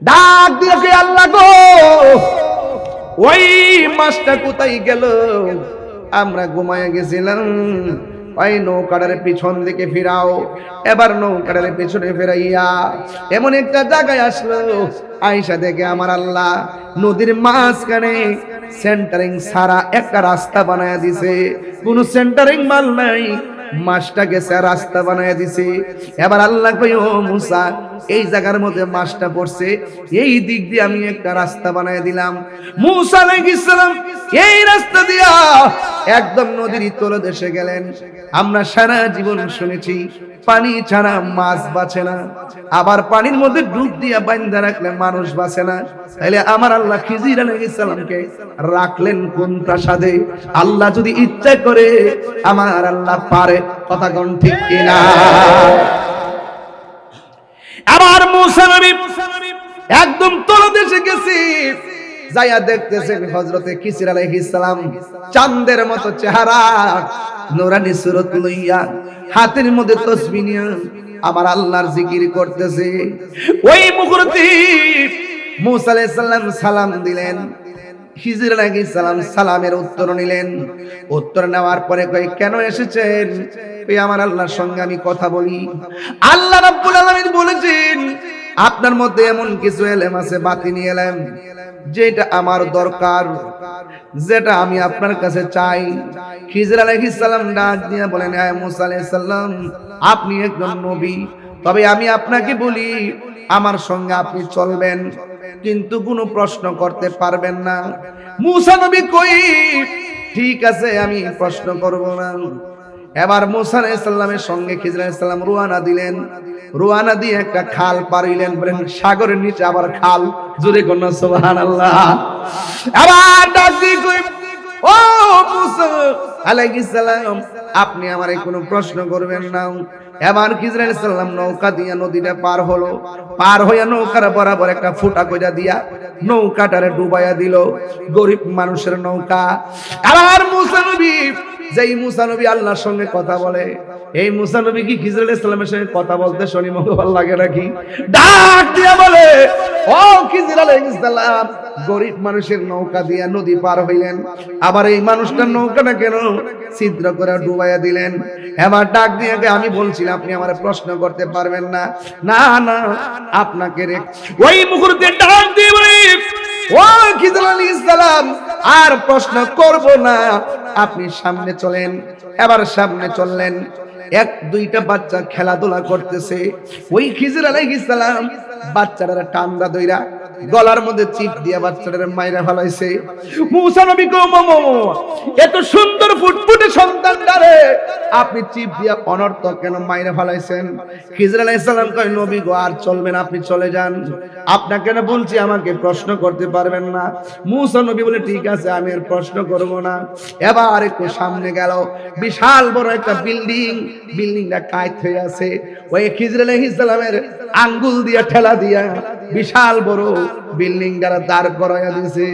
ডাক দিয়ে কে আল্লাহ গো, ওই মাছটা কোথায় গেল? আমরা ঘুমায় গেছিলাম। ওই নৌকাটার পিছন দিকে ফিরাও। এবার নৌকাটার পিছনে ফিরাইয়া এমন একটা জায়গায় আসলো, আয়েশা দেখে আমার আল্লাহ নদীর মাঝখানে সেন্টারিং সারা একটা রাস্তা বানায়া দিছে। কোনো সেন্টারিং মাল নাই, মাছটা গেছে রাস্তা বানায়া দিছে। এবার আল্লাহ কই, ও মুসা, এই জায়গার মধ্যে মাছটা পড়ছে, এই দিক দিয়ে আমি একটা রাস্তা বানায় দিলাম। মুসা আলাইহিস সালাম এই রাস্তা দিয়া একদম নদীর তলদেশে গেলেন। আমরা সারা জীবন শুনেছি পানি ছাড়া মাছ বাঁচে না, আবার পানির মধ্যে ডুব দিয়া বাঁধা রাখলে মানুষ বাঁচে না। তাইলে আমার আল্লাহ খিজির আলাইহিস সালামকে রাখলেন কোন প্রাসাদে? আল্লাহ যদি ইচ্ছা করে আমার আল্লাহ পারে। কথা কোন ঠিক কিনা? আবার মুসা নবী একদম তলদেশে গেছে, যাইয়া দেখতেছেন হযরতে খিজির আলাইহিস সালাম চাঁদের মতো চেহারা, নূরানী সূরত লইয়া হাতের মধ্যে তাসবিহ নিয়ে আমার আল্লাহর জিকির করতেছে। ওই মুহূর্তে মুসা আলাইহিস সালাম সালাম দিলেন। খিজির আলাইহিস সালাম সালামের উত্তর নিলেন। উত্তর নেওয়ার পরে কই, কেন এসেছেন? কই, আমার আল্লাহর সঙ্গে আমি কথা বলি। আল্লাহ রাব্বুল আলামিন বলেছেন, আপনার মধ্যে এমন কিছু এলেম আছে, বাতিনি এলেম, যেটা আমার দরকার, যেটা আমি আপনার কাছে চাই। খিজির আলাইহিস সালাম ডাক দিয়ে বলেন, হে মুসা আলাইহিস সালাম, আপনি একজন নবী, তবে আমি আপনাকে বলি, আমার সঙ্গে আপনি চলবেন, কিন্তু কোনো প্রশ্ন করতে পারবেন না। মুসা নবী কই, ঠিক আছে, আমি প্রশ্ন করব না। এবার মুসা আলাইহিস সালামের সঙ্গে খিজির আলাইহিস সালাম রওনা দিলেন। রওনা দিয়ে একটা খাল পার হইলেন। বলেন, সাগরের নিচে আবার খাল। জোরে কোন সুবহানাল্লাহ। আবার ডাক দিয়ে কই, ও মুসা আলাইহিস সালাম, আপনি আমারে কোনো প্রশ্ন করবেন না। এবার খিজির আলাইহিস সালাম নৌকা দিয়া নদীটা পার হলো। পার হইয়া নৌকার বরাবর একটা ফুটা কইরা দিয়া নৌকাটারে ডুবাইয়া দিল। গরিব মানুষের নৌকা। আবার মুসা নবী, যেই মুসা নবী আল্লাহর সঙ্গে কথা বলে, এই মুসা নবী কি খিজির আলাইহিস সালামের সঙ্গে কথা বলতে শুনি মনে ভালো লাগে নাকি? ডাক দিয়া বলে, ও খিজির আলাইহিস সালাম, গরিব মানুষের নৌকা দিয়া নদী পার হইলেন, আবার এই মানুষটার নৌকাটা কেন ছিদ্র করে ডুবাইয়া দিলেন? এবার ডাক দিয়ে আমি বলছিলাম আপনি আমারে প্রশ্ন করতে পারবেন না। না না, আপনাকে রে। ওই মুহূর্তে ডাক দিয়ে বলে, ও খিজির আলাইহিস সালাম, আর প্রশ্ন করব না, আপনি সামনে চলেন। এবার সামনে চললেন। এক দুইটা বাচ্চা খেলাধুলা করতেছে। ওই খিজির আলাইহিস সালাম বাচ্চাটারে টান্দা দইরা গলার মধ্যে চিপ দিয়া বাচ্চাটারে মাইরা ফেলাইছে। মুসা নবী কো, এত সুন্দর ফুটফুটে সন্তানটারে আপনি চিপ দিয়া অনর্থক কেন মাইরা ফেলাইছেন? খিজির আলাইহিস সালাম কয়, নবী গো, আর চলবেন, আপনি চলে যান, আপনাকে কেন বলছি আমাকে প্রশ্ন করতে পারবেন না। মুসা নবী বলে, ঠিক আছে, আমি আর প্রশ্ন করব না। এবার একটু সামনে গেল, বিশাল বড় একটা বিল্ডিং। বিল্ডিংটা কায়ত হয়ে আছে। ওই খিজির আলাইহিস সালামের আঙ্গুল দিয়া ঠেলা দিয়া বিশাল বড় বিল্ডিং দ্বারা দাঁড় করাইয়া দিছে।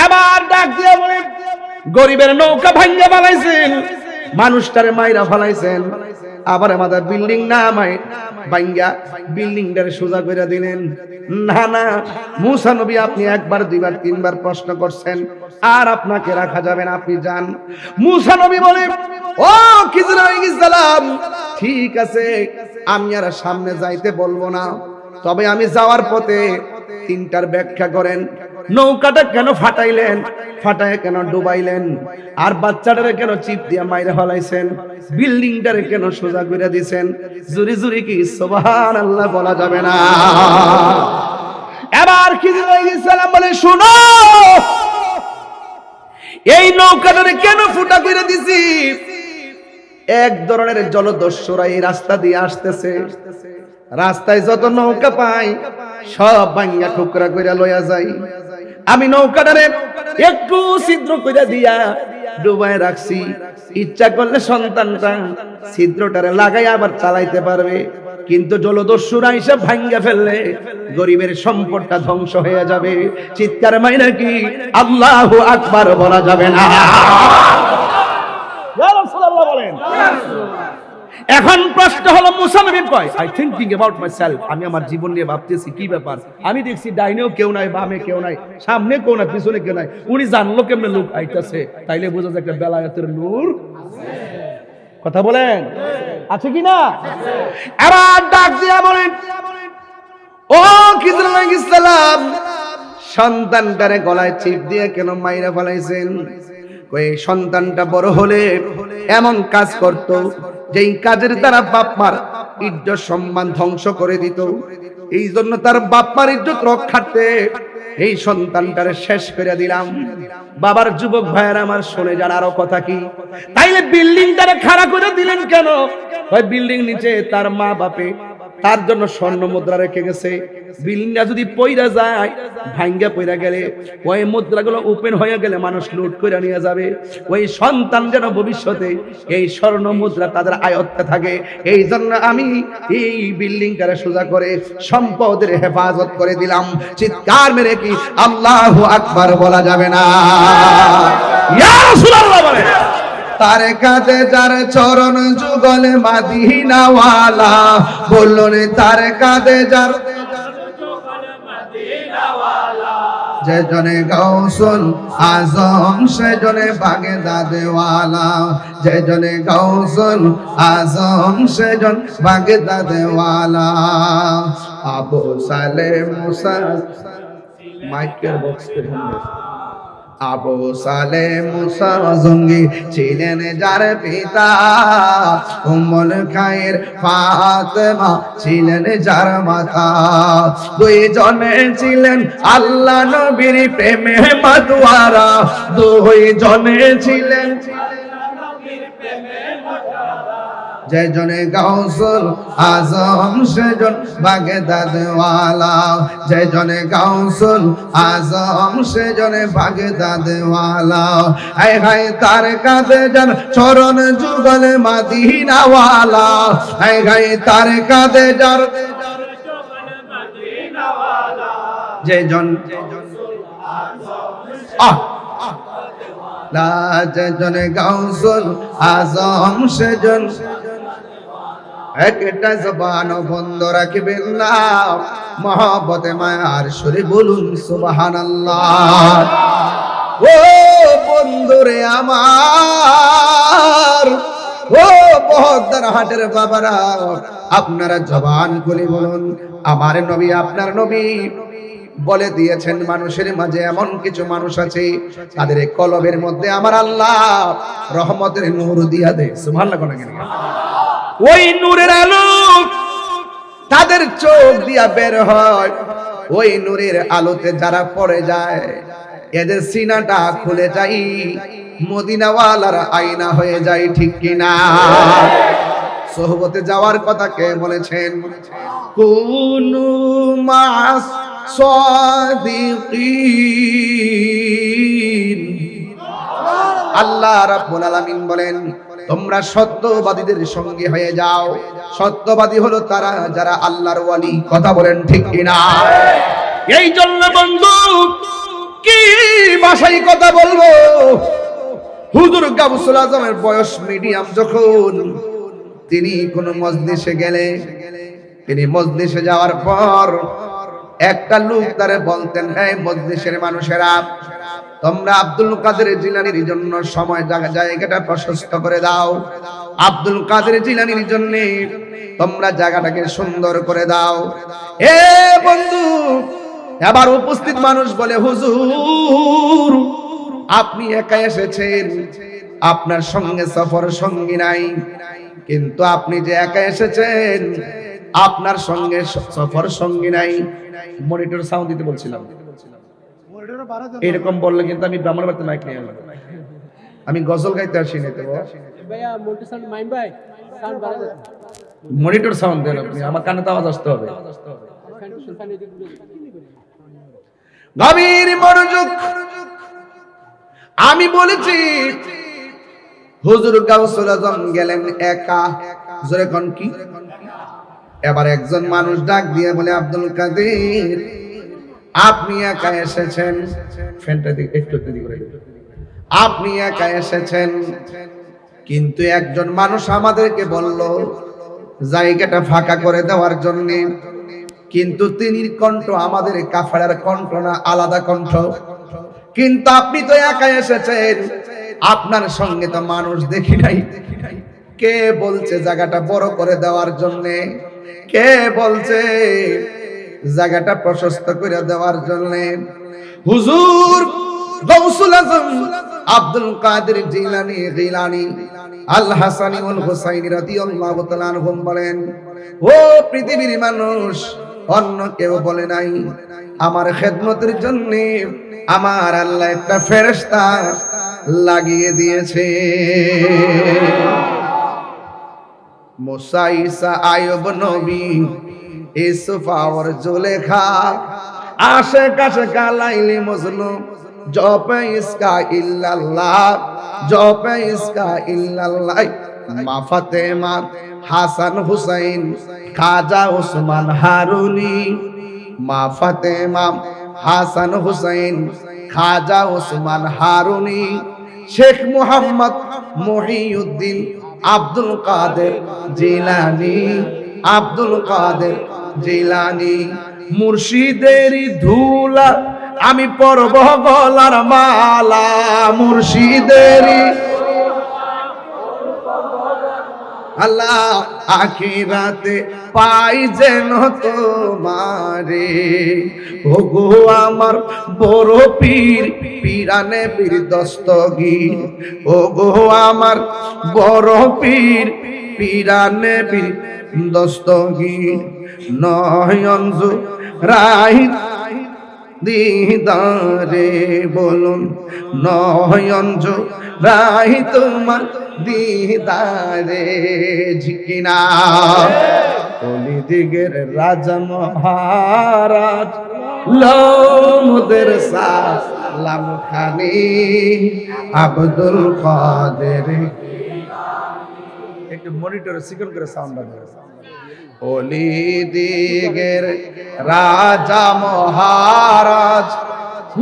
এবার ডাক দিয়ে বলে, গরিবের নৌকা ভাঙ্গা ফেলাইছেন, মানুষটারে মাইরা ফেলাইছেন, আবার আমাদের বিল্ডিং না ভাঙ্গা বিল্ডিংটারে সোজা করে দিলেন। না না মুসা নবী, আপনি একবার দুইবার তিনবার প্রশ্ন করছেন, আর আপনাকে রাখা যাবে না, আপনি যান। মুসা নবী বলে, ও খিজির আলাইহিস সালাম, ঠিক আছে, আমি আর সামনে যাইতে বলবো না, তবে আমি যাওয়ার পথে তিনটার ব্যাখ্যা করেন। নৌকাটা কেন ফাটাইলেন, ফাটায় কেন ডুবাইলেন, আর বাচ্চাটারে কেন চিপ দিয়া মাইরা ফেলাইছেন, বিল্ডিংটারে কেন সোজা করে দিয়েছেন? জুরি জুরি কি সুবহানাল্লাহ বলা যাবে না? এবার খিজির আলাইহিস সালাম বলে, শুনো, এই নৌকাটারে কেন ফুটা করে দিছি? এক ধরনের জলদস্যুরা এই রাস্তা দিয়ে আসতেছে। রাস্তায় যত নৌকা পাই সব ভাঙ্গা টুকরা কইরা লইয়া যাই। আমি নৌকাটারে একটু ছিদ্র কইরা দিয়া ডুবায় রাখছি, ইচ্ছা করলে সন্তানটা ছিদ্রটারে লাগাই আবার চালাইতে পারবে, কিন্তু জলদস্যুরা এসে ভাঙ্গা ফেললে গরিবের সম্পদটা ধ্বংস হয়ে যাবে। চিৎকার মাইরা কি আল্লাহু আকবার বলা যাবে না? ইয়া রাসূলুল্লাহ বলেন। এখন প্রশ্ন হলো মুসা নবী কয় আই থিংকিং অ্যাবাউট মাইসেলফ, আমি আমার জীবন নিয়ে ভাবতেছি কি ব্যাপার, আমি দেখছি ডাইনেও কেউ নাই, বামে কেউ নাই, সামনে কেউ নাই, পিছনে কেউ নাই, উনি জানলো কেমনে লোক আইতাছে, তাইলে বোঝা যায় একটা বেলায়েতের নূর কথা বলেন আছে কি না? এবার ডাক দিয়া বলেন ও খিজর আলাইহিস সালাম, সন্তানটারে গলায় চিপ দিয়ে কেন মাইরা ফেলাইছেন? ওই সন্তানটা বড় হলে এমন কাজ করত যেই কাজের দ্বারা বাপ মার ইজ্জত সম্মান ধ্বংস করে দিত, এই জন্য তার বাপ মার ইজ্জত রক্ষার্থে এই সন্তানটারে শেষ করে দিলাম। বাবার যুবক ভাইয়ের আমার শুনে যান আরো কথা কি, তাইলে বিল্ডিংটারে খাড়া করে দিলেন কেন? ওই বিল্ডিং নিচে তার মা বাপে তার জন্য স্বর্ণ মুদ্রা রেখে গেছে, বিল্ডিংটা যদি পইরা যায়, ভাঙ্গা পইরা গেলে ওই মুদ্রাগুলো ওপেন হয়ে গেলে মানুষ লুট করে নিয়ে যাবে, ওই সন্তান যেন ভবিষ্যতে এই স্বর্ণ মুদ্রা তাদের আয়ত্তে থাকে, এই জন্য আমি এই বিল্ডিংটারে সোজা করে সম্পদের হেফাজত করে দিলাম। চিৎকার মেরে কি আল্লাহু আকবার বলা যাবে না? ইয়া রাসূলুল্লাহ বলে তার কাঁধে যার চরণ যুগল মদিনাওয়ালা, বললেন তার কাঁধে যার যে জনে গাউসুল আজম সে জনে বাগদাদওয়ালা, যে জনে গাউসুল আজম সে জন বাগদাদওয়ালা। আবু সালেম মুসা মাইকের বক্স पे আবু সালেম মুসা জঙ্গি ছিলেন যার পিতা, উম্মুল খায়ের ফাতেমা ছিলেন যার মাতা, দুই জনে ছিলেন আল্লাহ নবীর প্রেমে মাতোয়ারা, দুই জনে ছিলেন যে জনে গাউসুল আজম সে জন বাগদাদওয়ালা, যে জনে গাউসুল আজম সে জনে বাগদাদওয়ালা। হায় হায় তার কাঁধে যার চরণ যুগল মদিনাওয়ালা, হায় হায় তার কাঁধে যার যে জন যে জনে গাউসুল আজম সে জন, একটা জবান বন্ধ রাখবেন না, মহব্বতে মায়ার সুরে বলুন সুবহানাল্লাহ। ও বন্ধুরে আমার, ও বহদ্দার হাটের বাবারা, আপনারা জবান খুলে বলুন আমার নবী আপনার নবী বলে দিয়েছেন মানুষের মাঝে এমন কিছু মানুষ আছে তাদের কলবের মধ্যে আমার আল্লাহ রহমতের নূর দিয়া দেয়। সুবহানাল্লাহ কোন কেন? ওই নূরের আলো তাদের চোখ দিয়া বের হয়, ওই নূরের আলোতে যারা পড়ে যায় এদের সিনাটা খুলে যায়, মদিনাওয়ালার আয়না হয়ে যায়, ঠিক কিনা? সোহবতে যাওয়ার কথা কে বলেছেন? কুনু মাস সাদিকিন, আল্লাহ রাব্বুল আলামিন বলেন তোমরা সত্যবাদীদের সঙ্গে হয়ে যাও। সত্যবাদী হলো তারা যারা আল্লাহর ওয়ালি, কথা বলেন ঠিক কিনা? এই জন্য বন্ধু কি ভাষায় কথা বলবো, হুজুর গাউসুল আজমের বয়স মিডিয়াম, যখন তিনি কোন মজলিসে গেলে, তিনি মজলিসে যাওয়ার পর একটা লোক তারে বলতেন, এই মজলিসের মানুষেরা তোমরা আব্দুল কাদের জিলানীর জন্য সময় জায়গাটা প্রশস্ত করে দাও, আব্দুল কাদের জিলানীর জন্য তোমরা জায়গাটাকে সুন্দর করে দাও। এ বন্ধু, এবার উপস্থিত মানুষ বলে হুজুর আপনি একা এসেছেন, আপনার সঙ্গে সফর সঙ্গী নাই, কিন্তু আপনি যে একা এসেছেন আপনার সঙ্গে সফর সঙ্গী নাই। মনিটর সাউন্ড দিতে বলছিলাম, এরকম বললে কিন্তু আমি ব্রাহ্মণ বাড়িতে মাইক নিয়ে এলাম, আমি গজল গাইতে আসি না। মনিটর সাউন্ড দেন আপনি, আমার কানে তো আওয়াজ আসতে হবে। গভীর মনোযোগ। আমি বলেছি হুজুর গাউসুল আজম গেলেন একা, জোরে কোন কি? এবার একজন মানুষ ডাক দিয়ে বলে আব্দুল কাদের আপনি একা এসেছেন, ফ্যানটা একটু দিকে করে, আপনি একা এসেছেন, কিন্তু একজন মানুষ আমাদেরকে বলল জায়গাটা ফাঁকা করে দেওয়ার জন্য, কিন্তু তিনির কণ্ঠ আমাদের কাফেরের কণ্ঠ না, আলাদা কণ্ঠ। কিন্তু আপনি তো একা এসেছেন, আপনার সঙ্গে তো মানুষ দেখি নাই। কে বলছে জায়গাটা বড় করে দেওয়ার জন্য? কে বলছে জায়গাটা প্রশস্ত করে দেওয়ার জন্য? হুজুর গাউসুল আজম আব্দুল কাদের জিলানী আল হাসানি ওয়াল হুসাইনি রাদিয়াল্লাহু তাআলা আনহুম বলেন, ও পৃথিবীর মানুষ, অন্য কেউ বলে নাই, আমার খেদমতের জন্য আমার আল্লাহ একটা ফেরেশতা লাগিয়ে দিয়েছে। মুসা, ঈসা, আইয়ুব নবী, ইউসুফ আর জুলেখা, আশিক আশিকা লাইলি মজনু, জপে ইসকা ইল্লাল্লাহ, জপে ইসকা ইল্লাল্লাহ। মা ফাতেমা, হাসান হুসাইন, খাজা ওসমান হারুনি, মা ফাতেমা, হাসান হুসাইন, খাজা ওসমান হারুনি, শেখ মুহাম্মদ মহিউদ্দিন, আব্দুল কাদের জিলানী, আব্দুল কাদের জিলানী। মুর্শিদেরই ধুলা আমি পরব গলার মালা, মুর্শিদেরই আল্লাহ আখিরাতে পাই যেন তোমারে। ওগো আমার বড় পীর, পীরানে পীর দস্তগীর, ওগো আমার বড় পীর, পীরানে পীর দস্তগীর। নয়ন রাই দিদারে বলুন, নয়ন রাই তোমার দিদারে ঝিকিনা। কলি দিগের রাজা মহারাজ লোমদের সালাম খানি, আব্দুল কাদের। একটু মনিটরে সিকন করে সাউন্ড করে। ওলি দিগের রাজা মহারাজ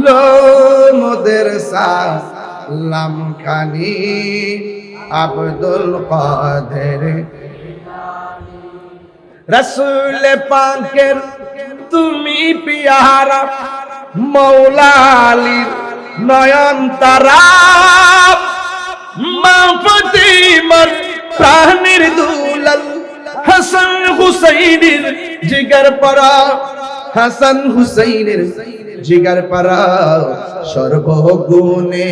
লোমদের সালাম খানি, আব্দুল কাদের। রসুল পাকের তুমি পিয়ারা, মৌলা আলীর নয়ন তারা, মা ফাতিমার প্রাণের দুলাল, হাসান হুসাইনের জিগার পারা, হাসান হুসাইনের জিগার পারা। সর্বগুণে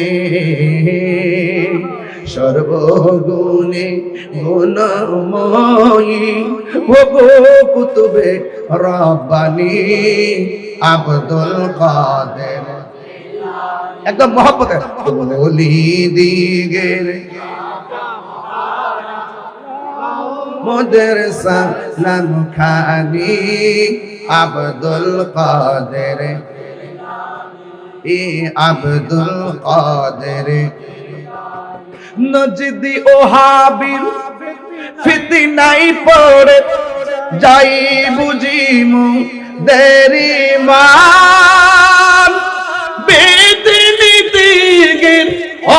সর্বগুণে গুণময়ী, ওগো কুতুবে রব্বানি, আব্দুল কাদের। একদম মহব্বতে ওলি দিগের মোদের সালাম খানি, আব্দুল কাদের, আব্দুল কাদের। নজদি ওহাবির ফিতনাই পড়ে যাই বুঝিমু দেরি মান, বেদিনী দিগের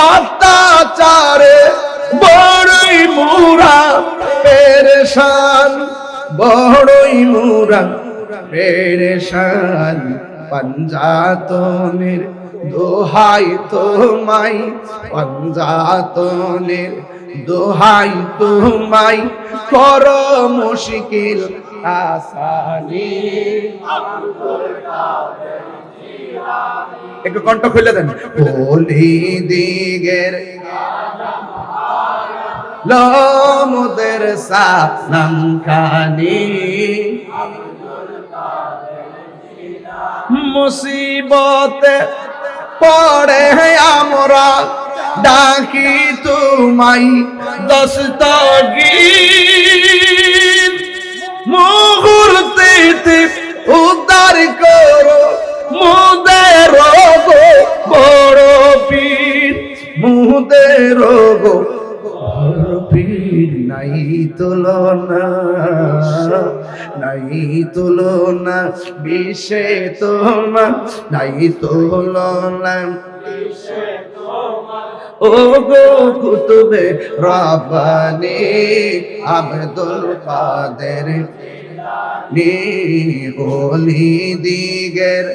অত্যাচারে বড়ই মুরা পেরেশান, বড়ই মুরা পেরেশান। পঞ্জাতনের দোহাই তোমাই, পঞ্জাতনের দোহাই তোমাই, কর মুশকিল আসানি। একটু কণ্ঠ খুলে দেন। ওলি দিগের লোমদের সালাম খানি, মুসিবতে পড়ে আমরা ডাকি তোমাই দস্তগীর, মুহূর্তে উদ্ধার করো মুদের গো বড় পীর, মুদের গো বড় পীর। নাই তুলনা, নাই তুলনা বিশ্বে তোমার, নাই তুলনা ও গো কুতুবে রব্বানি আব্দুল কাদের নি ওলি দিগের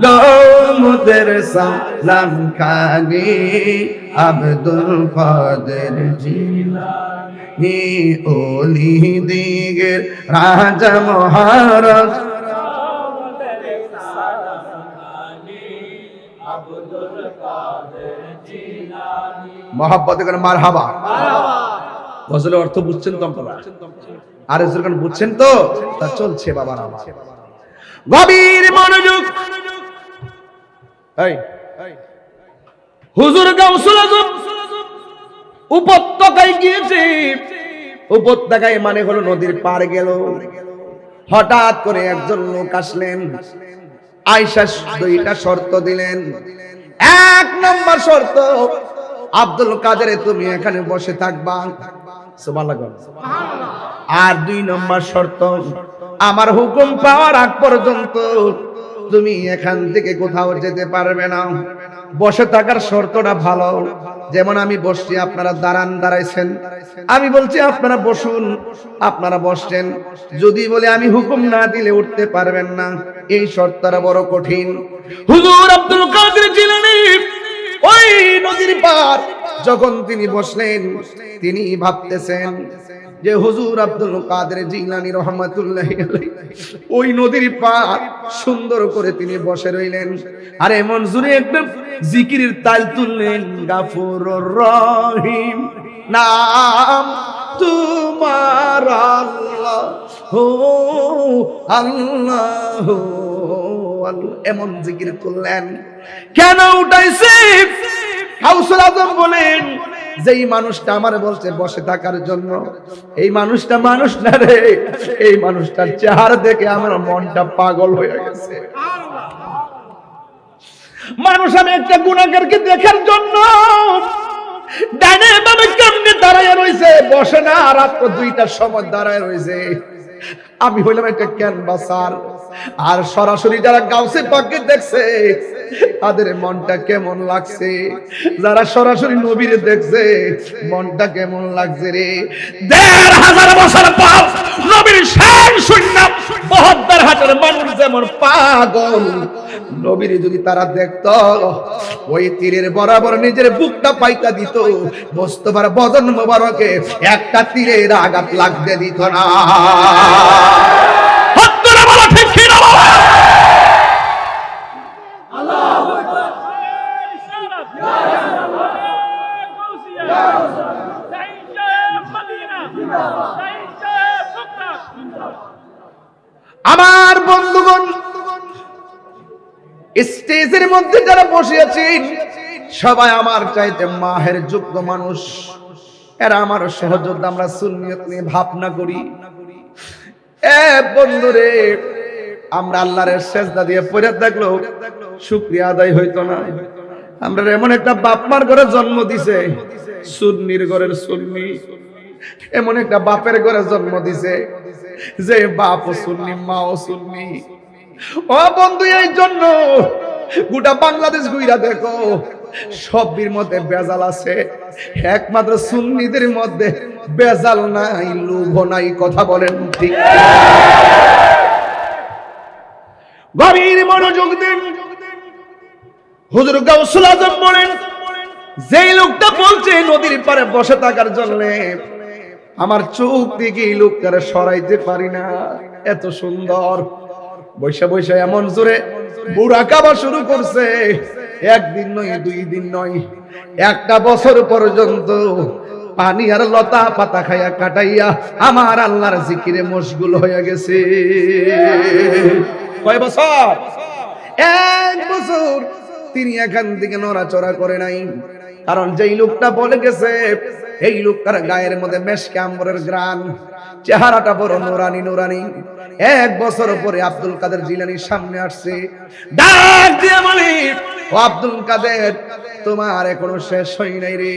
লোমদের সালাম খানি আব্দুল কাদের জিলানী ওলি দিগের রাজা মহারাজ মহাব্বতে করে মারহাবা। গজলের অর্থ বুঝছেন তো আপনারা? আর যখন বুঝছেন তো তা চলছে বাবার আমার গভীর মনোযোগ। এই হুজুর গাউসুল আজম উপত্যকায় গিয়েছে। উপত্যকায় মানে হলো নদীর পার গেল। হঠাৎ করে একজন লোক আসলেন, আয়েশা দুইটা শর্ত দিলেন। এক নম্বর শর্ত, আব্দুল কাদের তুমি এখানে বসে থাকবা, সুবহানাল্লাহ। আর দুই নম্বর শর্ত, আমার হুকুম পাওয়ার আগ পর্যন্ত তুমি এখান থেকে কোথাও যেতে পারবে না। বসে থাকার শর্তটা ভালো, যেমন আমি বসছি, আপনারা দাঁড়াইছেন, আমি বলছি আপনারা বসুন, আপনারা বসছেন। যদি বলে আমি হুকুম না দিলে উঠতে পারবেন না, এই শর্তটা বড় কঠিন। হুজুর আব্দুল কাদের জিলানী ওই নদীর পার যখন তিনি বসলেন, তিনি ভাবতেছেন যে হুজুর আব্দুল কাদের জিলানী রহমাতুল্লাহি আলাইহি ওই নদীর পার সুন্দর করে তিনি বসে রইলেন। আর এমন জোরে একদম জিকিরের তাল তুললেন, গাফুরুর রহিম নাম তোমার আল্লাহ হো আল্লাহ, এমন জিকির তুললেন। কেন উঠাইছে? গাউসুল আজম বলেন, যেই মানুষটা আমার বলছে বসে থাকার জন্য, এই মানুষটা মানুষ না রে, এই মানুষটার চেহারা দেখে আমার মনটা পাগল হয়ে গেছে। মানুষ আমি একটা গুনাহগারকে দেখার জন্য ডাইনে বামে কেমনে দাঁড়ায় রইছে, বসে না, রাত 2টার সময় দাঁড়ায় রইছে। আমি হইলাম একটা ক্যানভাসার, আর সরাসরি যারা গাউসে পাককে দেখছে তাদের মনটা কেমন লাগছে, যারা সরাসরি নবীরে দেখছে মনটা কেমন লাগছে রে। ১৫০০ বছর পর নবীর শান শূন্য ৭২ হাজার মানুষ যেমন পাগল, নবীরে যদি তারা দেখত ওই তীরের বরাবর নিজের বুকটা পাইতা দিত, মোস্তফার বদন মোবারকে একটা তীরের আঘাত লাগতে দিত না। আমার বন্ধুগণ, স্টেজের মধ্যে যারা বসে আছেন সবাই আমার চাইতে মাহের যোগ্য মানুষ, এরা আমার সহযোদ্ধা। আমরা সুন্নিয়ত নিয়ে ভাবনা করি। বন্ধুরে, আমরা আল্লাহর সেজদা দিয়ে পড়ে থাকলেও শুকরিয়া আদায় হইতো না। আমরা এমন একটা বাপ মার ঘরে জন্ম দিছে, সুন্নির ঘরের সুন্নি, এমন একটা বাপের ঘরে জন্ম দিছে যে বাপ ও সুন্নি, মা ও সুন্নি। ও বন্ধু, এই জন্য গোটা বাংলাদেশ ঘুইরা দেখো, সবের মধ্যে বেজাল আছে, একমাত্র সুন্নিদের মধ্যে বেজাল নাই, লোভ নাই। কথা বলেন ঠিক? গভীর মনোযোগ দিন। হুজুর গাউসুল আজম বলেন, যেই লোকটা বলছে নদীর পারে বসে থাকার জন্য, আমার চোখ দিকে এই লোকটারে সরাইতে পারি না। এত সুন্দর বৈশা বৈশা এমন জোরে বুড়া কাবা শুরু করছে। একদিন নয়, 2 দিন নয়, একটা বছর পর্যন্ত পানি আর লতা পাতা খাইয়া কাটাইয়া আমার আল্লাহর জিকিরে মশগুল হয়ে গেছে। কয় বছর? 1 বছর তিনি এখান থেকে নড়াচড়া করে নাই। কারণ যেই লোকটা বলে গেছে, এই লোকটার গায়ের মধ্যে মেশকে আম্বরের গ্রান, চেহারাটা বড় নুরানি নুরানি। 1 বছর পরে আব্দুল কাদের জিলানীর সামনে আসছে, ডাক দিয়ে বলি, ও আব্দুল কাদের, তোমার এখনো শেষ হয় নাই রে।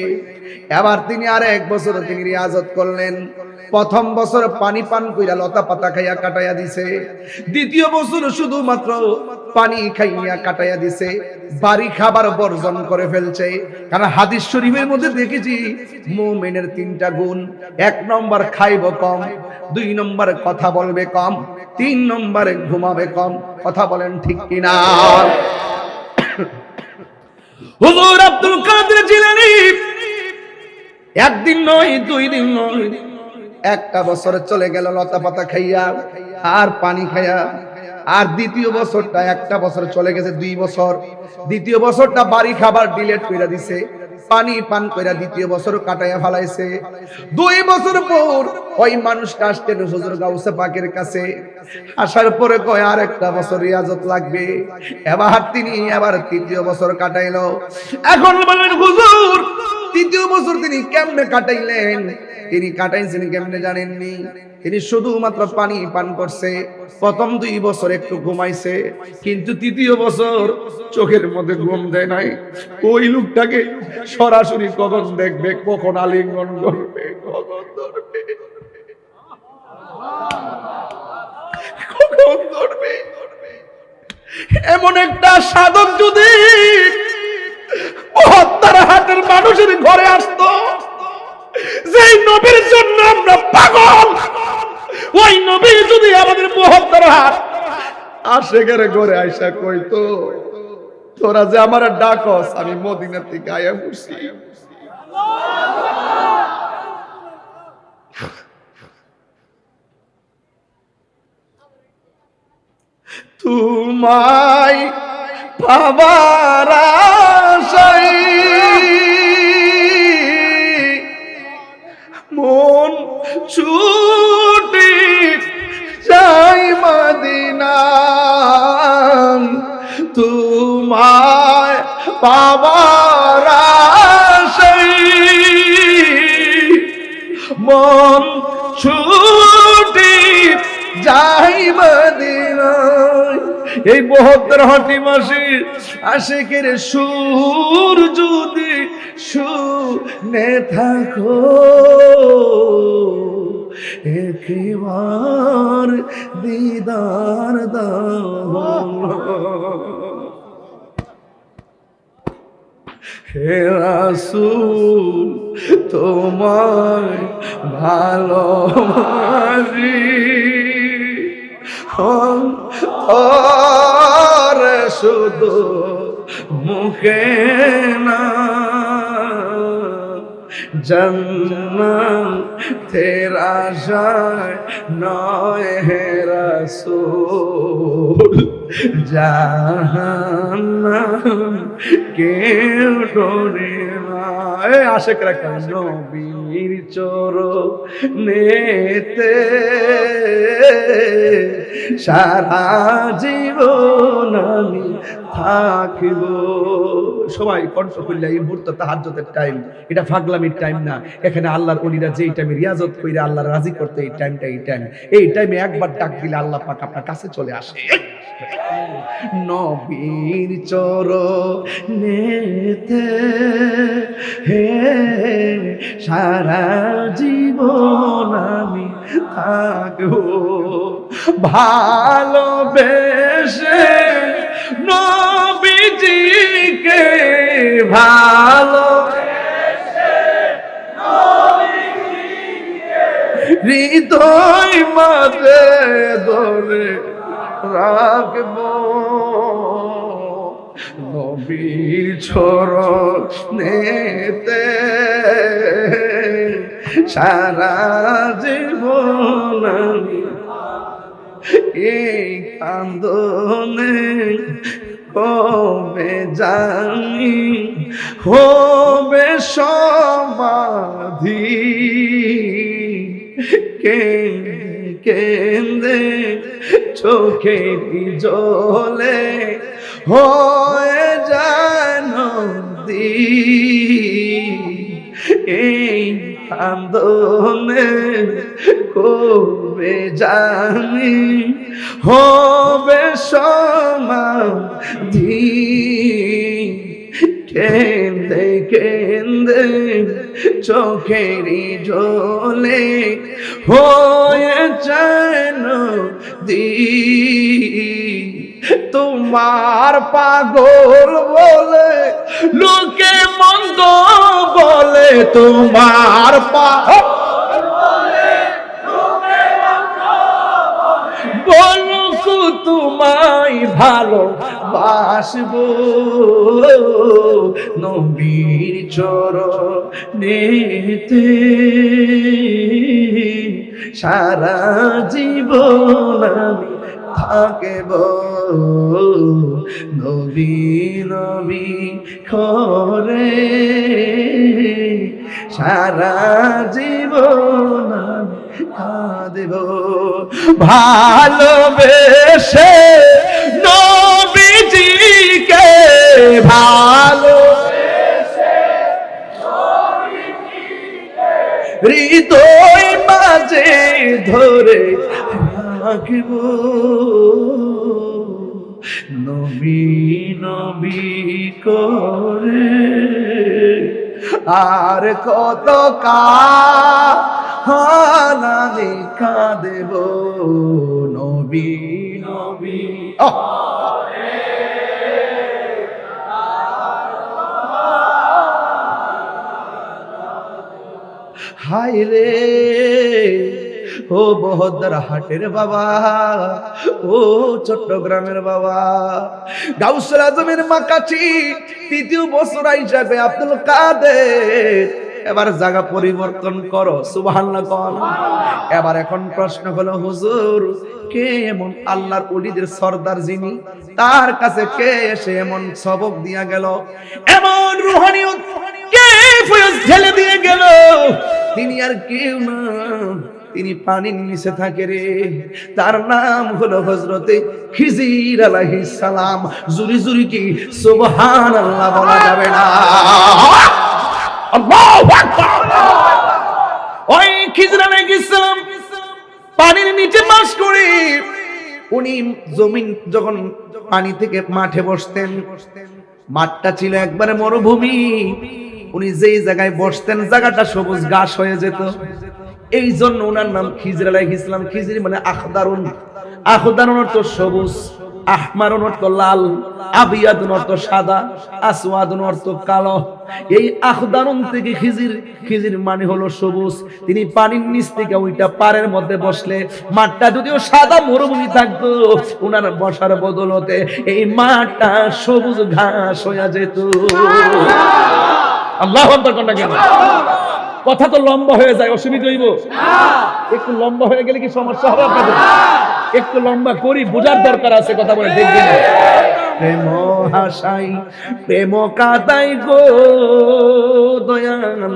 এবার তিনি আর 1 বছর তিনি রিয়াজত করলেন। প্রথম বছর পানি পান কইরা লতা পাতা খাইয়া কাটাইয়া দিছে, দ্বিতীয় বছর শুধুমাত্র পানি খাইয়া কাটাইয়া দিছে, বাড়ি খাবার বর্জন করে ফেলছে। কারণ হাদিস শরীফের মধ্যে দেখেছি মুমিনের 3টা গুণ। 1 নম্বর খাইব কম, 2 নম্বর কথা বলবে কম, 3 নম্বরে ঘুমাবে কম। কথা বলেন ঠিক কিনা? হুজুর আব্দুল কাদের জিলানী একদিন নয়, 2 দিন নয়, 1টা বছর চলে গেল লতা পাতা খাইয়া আর পানি খাইয়া। আর দ্বিতীয় বছরটা, 1টা বছর চলে গেছে, 2 বছর। দ্বিতীয় বছরটা বাড়ি খাবার ডিলেট কইরা দিছে, পানি পান কইরা দ্বিতীয় বছর কাটাইয়া ফেলাইছে। 2 বছর পর ওই মানুষটা আসতেন হুজুর গাউসে পাকের কাছে। আসার পরে কয় আর 1টা বছর রিয়াজত লাগবে। এবার তিনি তৃতীয় বছর কাটাইলো। এখন বলেন হুজুর তৃতীয় বছর তিনি কেমনে কাটাইলেন? তিনি কাটাইছেন কেমনে জানেননি? তিনি শুধুমাত্র পানি পান করছে। প্রথম 2 বছর একটু ঘুমাইছে, কিন্তু তৃতীয় বছর চোখের মধ্যে ঘুম দেয় নাই। ওই লোকটাকে সরাসরি কখন দেখবে, কখন আলিঙ্গন করবে, কখন ধরবে, কখন ধরবে। এমন একটা সাধক যদি 72 হাতের মানুষের ঘরে আসতো, যেই নবীর জন্য আমরা পাগল, ওই নবী যদি আমাদের 72 হাত আশেকের ঘরে আইসা কইতো তোরা যে আমার ডাকস, আমি মদিনা থেকে আয়া বসি। তোমায় পাবার আশায় মন ছুটি যাই মদিনা, তোমায় পাবার আশায় মন ছুটি যাই মদিনা। এই 72 হাটি মাসে আশিকের সুর যদি শুনে থাকো, একবার দিদার দাও। হে রাসূল তোমায় ভালোবাসি, ওরে শুধু মুখে না, জান্নাতের আশায় নয় হে রাসূল, জাহান্নাম কেউ ডরে না। এই আশিকরা কেন নবীর চরণেতে সারা জীবন আমি থাকিব। সবাই কণ্ঠ খুললে, এই মুহূর্ত তাহাজ্জুদের টাইম, এটা ফাগলামির টাইম না। এখানে আল্লাহর ওলিরা যেই টাইমে রিয়াজত কইরা আল্লাহ রাজি করতে, এই টাইমটা এই টাইমে একবার ডাক দিলে আল্লাহ পাক আপনার কাছে চলে আসে। নবীর চরণেতে হে সারা জীবন আমি থাকব, ভালোবেসে নবীজিকে ভালোবেসে নবীজিকে হৃদয় মাঝে ধরে রাখব, নবীর চরণেতে সারা জীবন আমি এই কান্দনে কবে জানি হবে সমাধি, কেন্দে চোখে জলে হয়ে যায় নদী, এই কান্দনে কবে জানি হবে সমাধি, কেন চোখেরই জলে হয়েছে নদী তোমার পাগল বলে লোকে মন্দ বলে তোমার বলুক তোমায় ভালোবাসবো নবীর চরণেতে সারা জীবন আমি থাকব নবী নবী করে সারা জীবন আমি কাঁদব ভালোবেসে নবীজিকে ভালোবেসে হৃদয় মাঝে ধরে রাখব নবী নবী করে আর কত কাহানি কাঁদেব নবী নবী হায় রে ও বহদ্দার হাটের বাবা ও চট্টগ্রামের বাবা গাউসুল আজমের মাকাছি তৃতীয় বছর হিসাবে আব্দুল কাদের এবার জায়গা পরিবর্তন করো সুবহানাল্লাহ কোন এবার এখন প্রশ্ন হলো হুজুর কে এমন আল্লাহর ওলিদের সরদার যিনি তার কাছে কে এসে এমন সবক দিয়া গেল এমন রূহানিয়ত কে ফয়েজ ঢেলে দিয়ে গেল তিনি আর কেউ না তিনি পানির নিচে থাকে রে তার নাম হলো হযরতে খিজির আলাইহিস সালাম জুরি জুরি কি সুবহানাল্লাহ বলা যাবে না আল্লাহু আকবার ওই খিজির আলাইহিস সালাম পানির নিচে বাস করে উনি জমিন যখন পানি থেকে মাঠে বসতেন মাঠটা ছিল একবারে মরুভূমি উনি যেই জায়গায় বসতেন জায়গাটা সবুজ ঘাস হয়ে যেত এই জন্য ওনার নাম খিজির আলাইহিস সালাম খিজির মানে আখদারুন আখদারুন অর্থ সবুজ আহমারুন অর্থ লাল আবিয়াদুন অর্থ সাদা আসওয়াদুন অর্থ কালো এই আখদারুন থেকে খিজির মানে হলো সবুজ তিনি পানির নিচ থেকে ওইটা পারের মধ্যে বসলে মাঠটা যদিও সাদা মরুভূমি থাকতো ওনার বসার বদলতে এই মাঠটা সবুজ ঘাস হয়ে যেত আল্লাহু আকবার কোনটা কেন কথা তো লম্বা হয়ে যায় অসুবিধা হইব একটু লম্বা হয়ে গেলে কি সমস্যা হবে আপনাদের একটু লম্বা করি বোঝার দরকার আছে কথা বলে দেখবেন প্রেম হাসাই প্রেম কাদাই গো দয়াল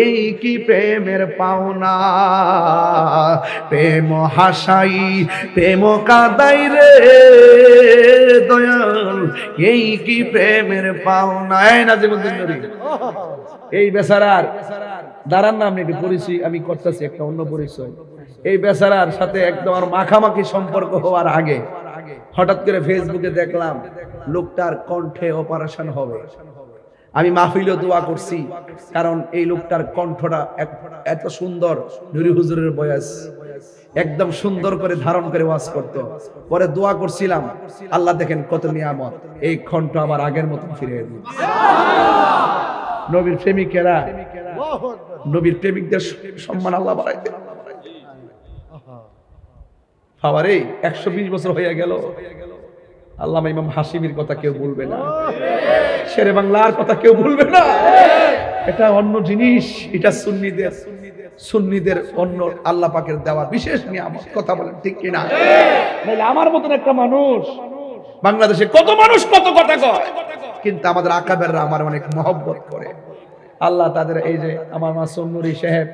এই কি প্রেমের পাওনা প্রেম হাসাই প্রেম কাদাই রে দয়াল এই কি প্রেমের পাওনা এই নাজিমুদ্দিন নূরী এই বেচারার দাঁড়ান না আমি একটু পরিচয় আমি করতেছি একটা অন্য পরিচয় এই বেচারার সাথে একদম আর মাখামাখি সম্পর্ক হওয়ার আগে হঠাৎ করে ফেসবুকে দেখলাম লোকটার কণ্ঠে অপারেশন হবে আমি মাহফিলে দোয়া করছি কারণ এই লোকটার কণ্ঠটা এত সুন্দর নুরি হুজুরের বয়স একদম সুন্দর করে ধারণ করে ওয়াজ করত পরে দোয়া করছিলাম আল্লাহ দেখেন কত নিয়ামত এই কণ্ঠ আবার আগের মতো ফিরে এলো নবীর প্রেমিকেরা নবীর প্রেমিকদের সম্মান আল্লাহ বাড়াই দেন বাবারে 120 বছর হয়ে গেল আল্লামা ইমাম হাশিমির কথা কেউ বলবে না শেরে বাংলার কথা কেউ বলবে না এটা অন্য জিনিস এটা সুন্নিদের অন্য আল্লাহ পাকের দেওয়া বিশেষ নিয়ামত কথা বলেন ঠিক কি না নাইলে আমার মতন একটা মানুষ বাংলাদেশে কত মানুষ কত কথা কয় কিন্তু আমাদের আকাবেররা আমার অনেক মহব্বত করে আল্লাহ তাদের এই যে আমার মাসুম নুরী সাহেব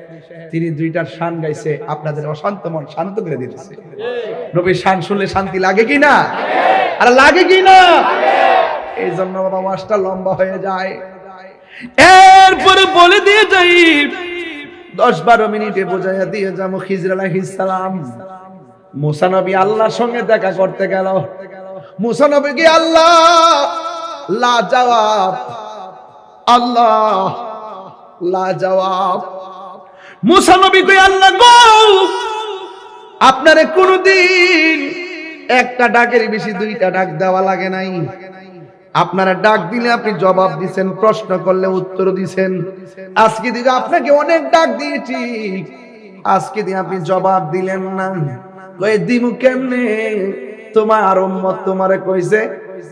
তিনি দুইটার শান গাইছে আপনাদের অশান্ত মন শান্ত করে দিতেছে নবীর শান শুনলে শান্তি লাগে কি না আর লাগে কি না এই জন্য বাবা ওয়াজটা লম্বা হয়ে যায় এরপরে বলে দিয়ে যাই 10-12 মিনিটে বোঝাইয়া দিয়ে যাবো খিজির আলাইহিস সালাম মুসা নবী আল্লাহর সঙ্গে দেখা করতে গেল মুসা নবী কি আল্লাহ লা জবাব আল্লাহ লাজবাব। মুসা নবী কই আল্লাহ গো আপনারে কোনদিন একটা ডাকের বেশি দুইটা ডাক দেওয়া লাগে নাই। আপনারা ডাক দিলে আপনি জবাব দিবেন, প্রশ্ন করলে উত্তর দিবেন। আজকে দিকে আপনাকে অনেক ডাক দিয়েছি, আজকে দিয়ে আপনি জবাব দিলেন না। কই দিমু কেমনে? তোমার উম্মত তোমারে কইছে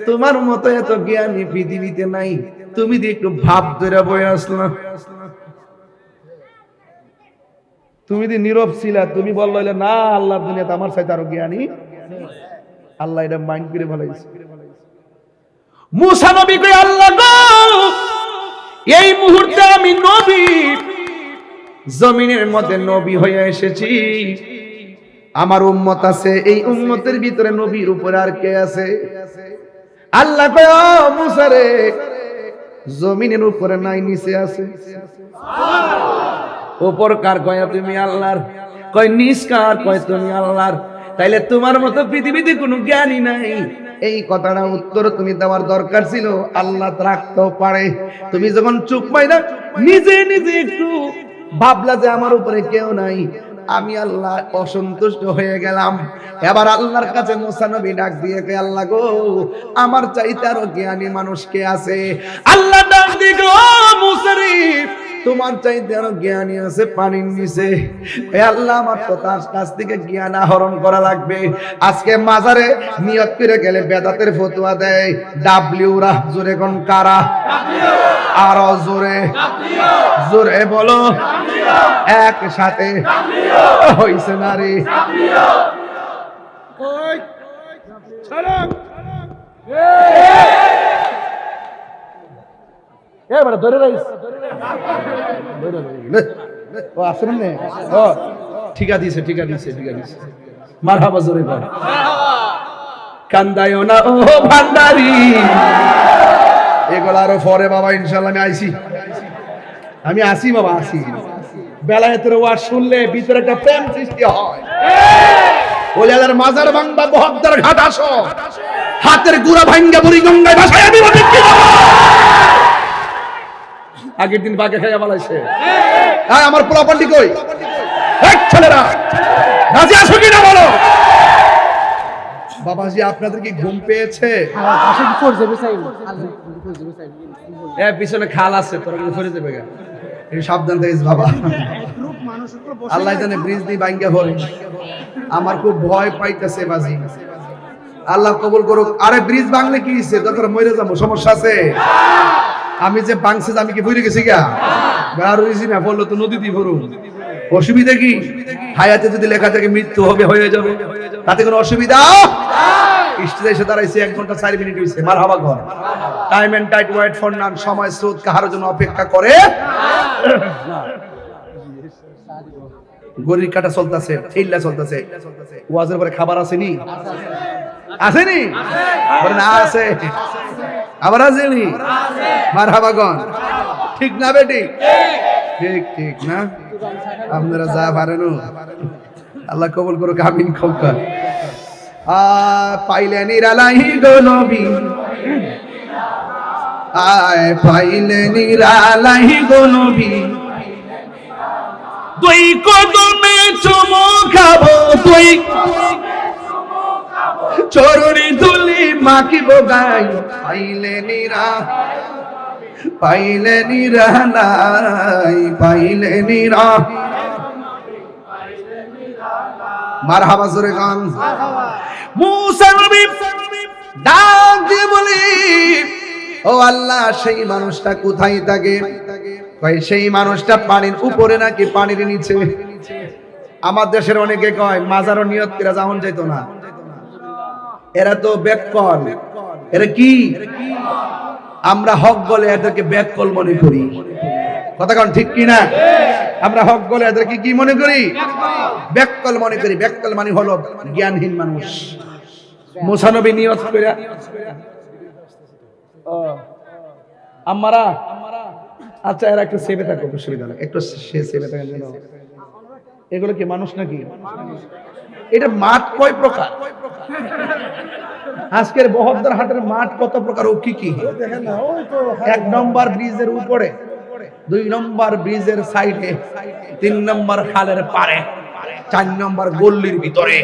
তোমার মতো এত জ্ঞানী পৃথিবীতে নাই, তুমি দিয়ে একটু ভাব ধরে বয়ে আসলা। তুমি দি নীরব ছিলা, তুমি বললে না আল্লাহর দুনিয়াতে আমার চাইতে আরো জ্ঞানী। আল্লাহ এটা মাইন্ড করে ফেলাইছে। মুসা নবী কই আল্লাহ গো এই মুহূর্তে আমি নবী, জমিনের মধ্যে নবী হয়ে এসেছি। আমার উম্মত আছে, এই উম্মতের ভিতরে নবীর উপরে আর কে আছে? আল্লাহ কয় ও মুসা রে, জমিনের উপরে নাই, নিচে আছে। উপর কার? কয় তুমি আল্লাহর। কয় নিচ কার? কয় তুমি আল্লাহর। তাইলে তোমার মতো পৃথিবীতে কোনো জ্ঞানী নাই। এই কথাটা উত্তর তুমি দেওয়ার দরকার ছিল, আল্লাহ রাখতেও পারে। তুমি যখন চুপ পাইনা নিজে নিজে একটু ভাবলা যে আমার উপরে কেউ নাই, আমি আল্লাহ অসন্তুষ্ট হয়ে গেলাম। এবার আল্লাহর কাছে মুসা নবী ডাক দিয়ে কয় আল্লাহ গো আমার চাইতে আরো জ্ঞানী মানুষ কে আছে? আল্লাহ ডাক দিয়ে গো মুসা রে তোমার চাইতে আরো জ্ঞানী আছে পানির নিচে। হে আল্লাহ আমার তো তার কাছ থেকে জ্ঞান আহরণ করা লাগবে। আজকে মাজারে নিয়ত করে গেলে বেদাতের ফতোয়া দেয় ডাবলিউরা। জোরে কোন কারা? আরো জোরে জোরে বলো একসাথে হইছে না রে? এবারে ধরে রাইস ও আসেন নে। ও ঠিকা দিছে ঠিকা দিছে ঠিকা দিছে। মারহাবা জোরে বল। কান্দায়ও না ও ভান্ডারি। এগুলো আরো পরে বাবা ইনশাআল্লাহ আমি আসি বাবা আসি। বেলায়েতের ওয়াজ শুনলে ভিতরে একটা প্রেম সৃষ্টি হয়। ওলাদের মাজার ভাঙবা বহদ্দার ঘাট আসো, হাতের গুড়া ভাঙ্গা বুড়ি গঙ্গায় ভাসায় আমি বলি কি আগের দিন বাগে খাইয়া বলাইছে। হ্যাঁ আমার প্রপার্টি কই? এক ছেলেরা রাজি আসো কিনা বলো? বাবাজি আপনাদের কি ঘুম পেয়েছে? পিছনে খাল আছে, তোরা কিন্তু ফিরে যাবে। সাবধান থাকিস বাবা, আল্লাহ জানে ব্রিজ দিয়ে ভাঙ্গা পড়ে। আমার খুব ভয় পাইতেছে বাজি। আল্লাহ কবুল করুক। আরে ব্রিজ ভাঙলে কি হইছে? দরকার মরে যাবো, সমস্যা আছে? আমি যে বাংছে আমি কি ভুলে গেছি গা? আর হইছি না, বললো তো নদীতে ভরু। অসুবিধা কি? হায়াতে যদি লেখা থাকে মৃত্যু হবে, হয়ে যাবে, তাতে কোনো অসুবিধা? স্টেজে এসে দাঁড়াইছে 1 ঘন্টা 4 মিনিট হইছে। মারহাবা কর। Time and tide wait for none. সময় স্রোত কাহার জন্য অপেক্ষা করে না। গড়ির কাটা চলতেছে, ঠেল্লা চলতেছে। ওয়াজের পরে খাবার আসেনি? আসেনি? না আছে, আবার আসেনি? মারহাবা গন। ঠিক না বেটি? ঠিক ঠিক না? আপনারা যা পারেন আল্লাহ কবুল করুক, আমিন। খোকা পাইলে নিরালাই গো নবী, আয় পাইলে নিরালাই গো নবী, দুই কদমে চুমো খাবো, দুই চরণে ধুলি মাখিব গাই, পাইলে নিরা পাইলে নিরালাই, পাইলে নিরা। মারহাবা জোরে গান। মুসা নবী ডাক দিয়ে বলি ও আল্লাহ সেই মানুষটা কোথায় থাকে? কই সেই মানুষটা পানির উপরে নাকি পানির নিচে? আমার দেশের অনেকে কয় মাজারও নিয়ত করে যাওন যাইতো না। এরা তো ব্যাককল। এরা কি? আমরা হক বলে এদেরকে ব্যাককল মনে করি। কথা কোন ঠিক কি না? আমরা হক বলে এদেরকে কি মনে করি? ব্যাককল মনে করি। ব্যাককল মানে হলো জ্ঞানহীন মানুষ। মুসা নবী নিয়ত কইরা আমারা আচ্ছা এরা একটু সেভে থাকো, অসুবিধা নেই, একটু সেভে থাকেন যেন। এগুলো কি মানুষ নাকি? এটা মাঠ কয় প্রকার? আজকের বহদ্দার হাটের মাঠ কত প্রকার ও কি কি? 1 নম্বর ব্রিজের উপরে 2 নম্বর ব্রিজের সাইডে, 3 নম্বর খালের পারে, 4 নম্বর গল্লির ভিতরে,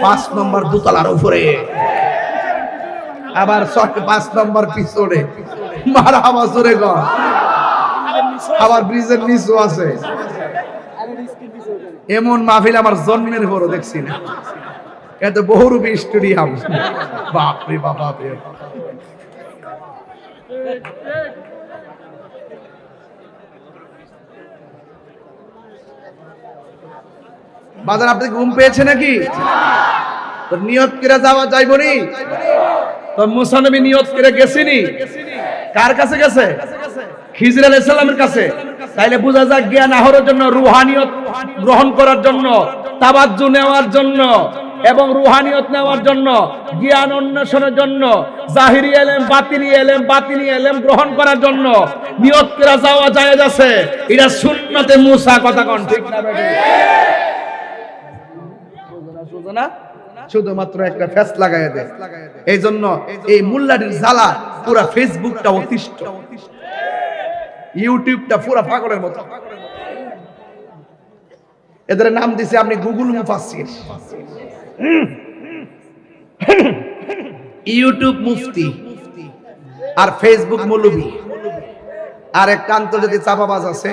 5 নম্বর দোতলার উপরে, আবার 5 নম্বর পিছনে। মারহাবা জোরে গো। আবার ব্রিজের নিচু আছে। এমন মাহফিল আমার জন্মের পরও দেখছি না। এত বহুরূপী স্টেডিয়াম, বাপ রে বাপ, বাপ রে। বাজার আপনি ঘুম পেয়েছে নাকি? তো নিয়ত করে যাওয়া যাইবনি? তো মুসা নবী নিয়ত করে গেছিনি? কার কাছে গেছে? খিজির আলাইহিস সালামের কাছে। তাইলে বোঝা যায় জ্ঞান আহরণের জন্য, রুহানিয়ত গ্রহণ করার জন্য, তাবাজ্জু নেওয়ার জন্য এবং রুহানিয়ত নেওয়ার জন্য, জ্ঞান অন্বেষণের জন্য, জাহিরি ইলম, বাতিনি ইলম গ্রহণ করার জন্য নিয়ত করে যাওয়া জায়েজ আছে। এটা সুন্নতে মুসা। কথা কোন ঠিক না বেটি? না শুধুমাত্র একটা ফেস লাগায় দেয়। এই জন্য এই মুল্লাটির জ্বালা পুরা ফেসবুকটা অতিষ্ঠ, ইউটিউবটা পুরা পাগলের মতো। এদের নাম দিছে আপনি গুগল মুফাসসির, ইউটিউব মুফতি, আর ফেসবুক মৌলবী, আর একটা আন্তর্জাতিক চাপাবাজ আছে,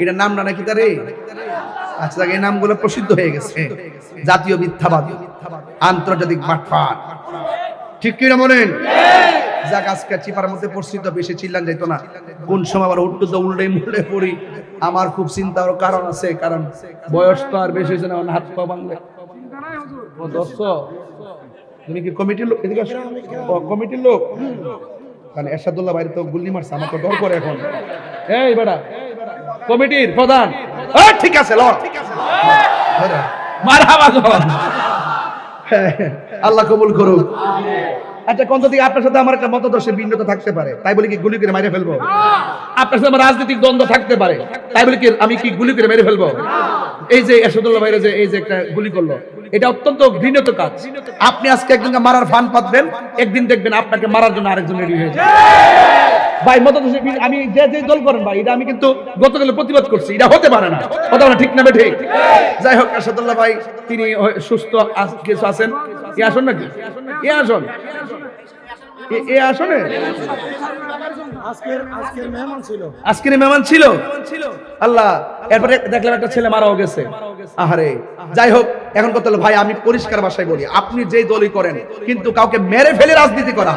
এটা নাম না নাকি তারে? আচ্ছা, এই নামগুলো প্রসিদ্ধ হয়ে গেছে। জাতীয় মিথ্যাবাদী, আন্তর্জাতিক বাটপার, ঠিক কি না বলেন? যাক, আজকে চিপার মধ্যে পরিস্থিত বেশি চিল্লান যাইতো না। কোন সময় আবার উল্টো তো উল্টে মুল্টে পড়ি, আমার খুব চিন্তার কারণ আছে। কারণ বয়স তো আর বেশি হয়েছে না, হাত পা ভাঙলে। তুমি কি কমিটির লোক? এদিকে আসো। কমিটির লোক? কারণ এরশাদুল্লাহ বাইরে তো গুল্লি মারছে, আমার তো ডর করে এখন। এই বেটা কমিটির প্রধান, ঠিক আছে ল মারহাবা গো। আল্লাহ কবুল করুক। আচ্ছা, কোন দিকে আপনার সাথে আমার একটা মতদর্শের ভিন্নতা থাকতে পারে, তাই বলে কি গুলি করে মেরে ফেলবো? আপনার সাথে আমার রাজনৈতিক দ্বন্দ্ব থাকতে পারে, তাই বলে কি আমি কি গুলি করে মেরে ফেলবো? এই যে এরশাদুল্লাহ ভাইরা যে এই যে একটা গুলি করলো, এটা অত্যন্ত ঘৃণিত কাজ। আপনি আজকে একজনকে মারার ফান পাতবেন, একদিন দেখবেন আপনাকে মারার জন্য আরেকজন রেডি হয়ে যায়। ভাই মতদর্শী আমি যে দল করেন ভাই, এটা আমি কিন্তু গতকাল প্রতিবাদ করছি, এটা হতে পারে না। কথা বলা ঠিক না বে ঠিক? যাই হোক, এরশাদুল্লাহ ভাই তিনি সুস্থ কিছু আছেন। এ আসুন নাকি? এ আসুন, এ আসনে আজকের মেহমান ছিল। আল্লাহ, এরপরে দেখলাম একটা ছেলে মারাও গেছে। আহারে, যাই হোক, এখন কথা হলো ভাই, আমি পরিষ্কার ভাষায় বলি, আপনি যেই দলই করেন, কিন্তু কাউকে মেরে ফেলে রাজনীতি করা,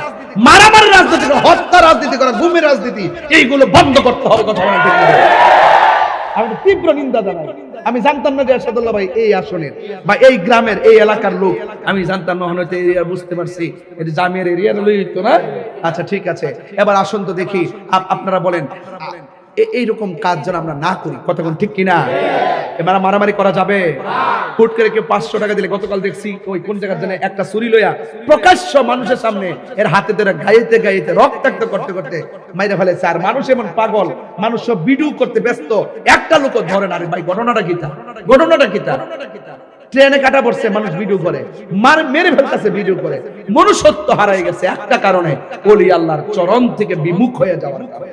মারামারি রাজনীতি করা, হত্যা রাজনীতি করা, গুমের রাজনীতি, এইগুলো বন্ধ করতে হবে। কথা বলেন ঠিক না? আমি তীব্র নিন্দা জানাই। আমি জানতাম না যে এরশাদুল্লাহ ভাই এই আসনের বা এই গ্রামের এই এলাকার লোক, আমি জানতাম না। হয়তো এরিয়া বুঝতে পারছি, এটা জামিয়ার এরিয়ার লোক তো না। আচ্ছা, ঠিক আছে, এবার আসুন তো দেখি আপনারা বলেন এইরকম কাজ যেন আমরা না করি। কতক্ষণ ঠিক কিনা? এবার মারামারি করা যাবে? হুট করে কেউ 500 টাকা দিলে, গতকাল দেখছি ওই কোন জায়গার জন্য একটা ছুরি লইয়া প্রকাশ্য মানুষের সামনে এর হাতে ধরে গাইতে গাইতে রক্তাক্ত করতে করতে মাইরে ফেলেছে। আর মানুষ এমন পাগল, মানুষ সব ভিডিও করতে ব্যস্ত, একটা লোক ধরে না। ভাই ঘটনাটা কি? ঘটনাটা কি? ট্রেনে কাটা পড়ছে, মানুষ ভিডিও করে, মেরে ফেলতেছে ভিডিও করে। মনুষ্যত্ব হারাই গেছে একটা কারণে, ওলি আল্লাহর চরণ থেকে বিমুখ হয়ে যাওয়ার কারণে।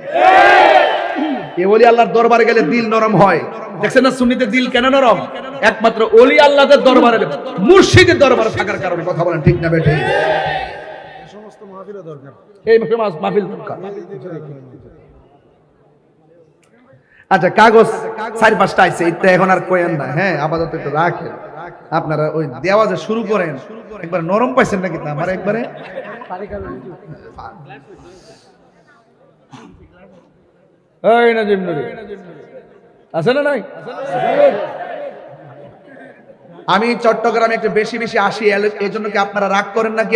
ওলি আল্লাহর দরবারে গেলে দিল নরম হয়। দেখছেন না সুন্নিদের দিল কেন নরম? একমাত্র ওলি আল্লাহদের দরবারে, মুর্শিদের দরবারে থাকার কারণে। কথা বলেন ঠিক না বেঠিক? এই সমস্ত মাহফিল দরকার, এই মাহফিল দরকার। আচ্ছা, কাগজ 4-5টা আইছে, এটা এখন আর কয়েন না। হ্যাঁ, আপাতত একটু রাখেন। আপনারা ওই দেওয়া যে শুরু করেন, একবার নরম পাইছেন নাকি? তা আমার একবারে এই নাজিম নুরি আছে না নাই? আমি চট্টগ্রামে একটু বেশি বেশি আসি, এই জন্য কি আপনারা রাগ করেন নাকি?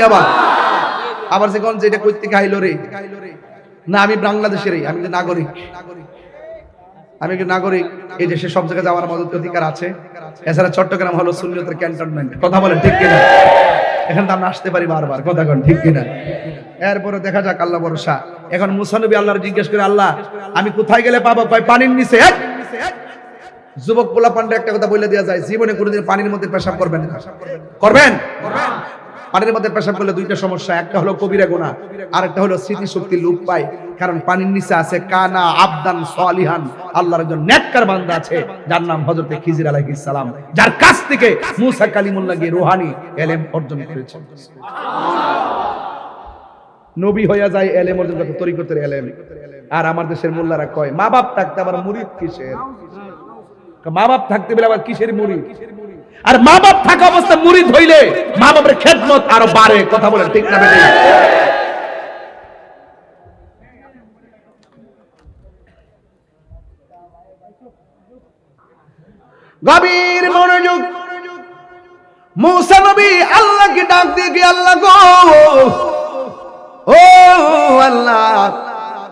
আবার যে কোন যেটা কইতে খাইলো রে না, আমি বাংলাদেশেরই, আমি নাগরিক। আমি কি নাগরিক? এই দেশে সব জায়গায় যাওয়ার মতো অধিকার আছে। এছাড়া চট্টগ্রাম হলো সুন্নিয়তের ক্যান্টনমেন্ট। কথা বলেন ঠিক কিনা? এখানে তো আমরা আসতে পারি বারবার। কথা বলেন ঠিক কিনা? এরপরে দেখা যাক, আল্লাহ ভরসা। এখন মুসা নবী আল্লাহর জিজ্ঞেস করে, আল্লাহ আমি কোথায় গেলে পাবো? কয় পানির নিচে। যুবক পোলা পান্ডে একটা কথা বলে দেওয়া যায়, জীবনে কোনোদিন পানির মধ্যে পেশাব করবেন না। করবেন? পানির মধ্যে পেশাব করলে দুইটা সমস্যা, একটা হলো কবিরা গুনাহ, আর একটা হলো স্মৃতিশক্তি লোপ পায়। কারণ পানির নিচে আছে কানা আবদান সালিহান, আল্লাহর একজন নেককার বান্দা আছে যার নাম হযরত খিজির আলাইহিস সালাম, যার কাছ থেকে মুসা কালিমুল্লাহ গিয়ে রূহানি ইলম অর্জন করেছেন। নবী হইয়া যায় ইলম অর্জন করতে, তরিকতের ইলম। আর আমার দেশের মোল্লারা কয় মা বাপ থাকতে আবার মুরিদ কিসের? মা বাপ থাকতে বলে আবার কিসের মুরিদ? আর মা বাপ থাকা অবস্থায় মুরিদ হইলে মা বাপের খেদমত আরো বাড়ে। কথা বলেন ঠিক না বেঠিক? গভীর মনোযোগ। মুসা নবী আল্লাহকে ডাক দিয়ে কি, আল্লাহ গো, ও আল্লাহ,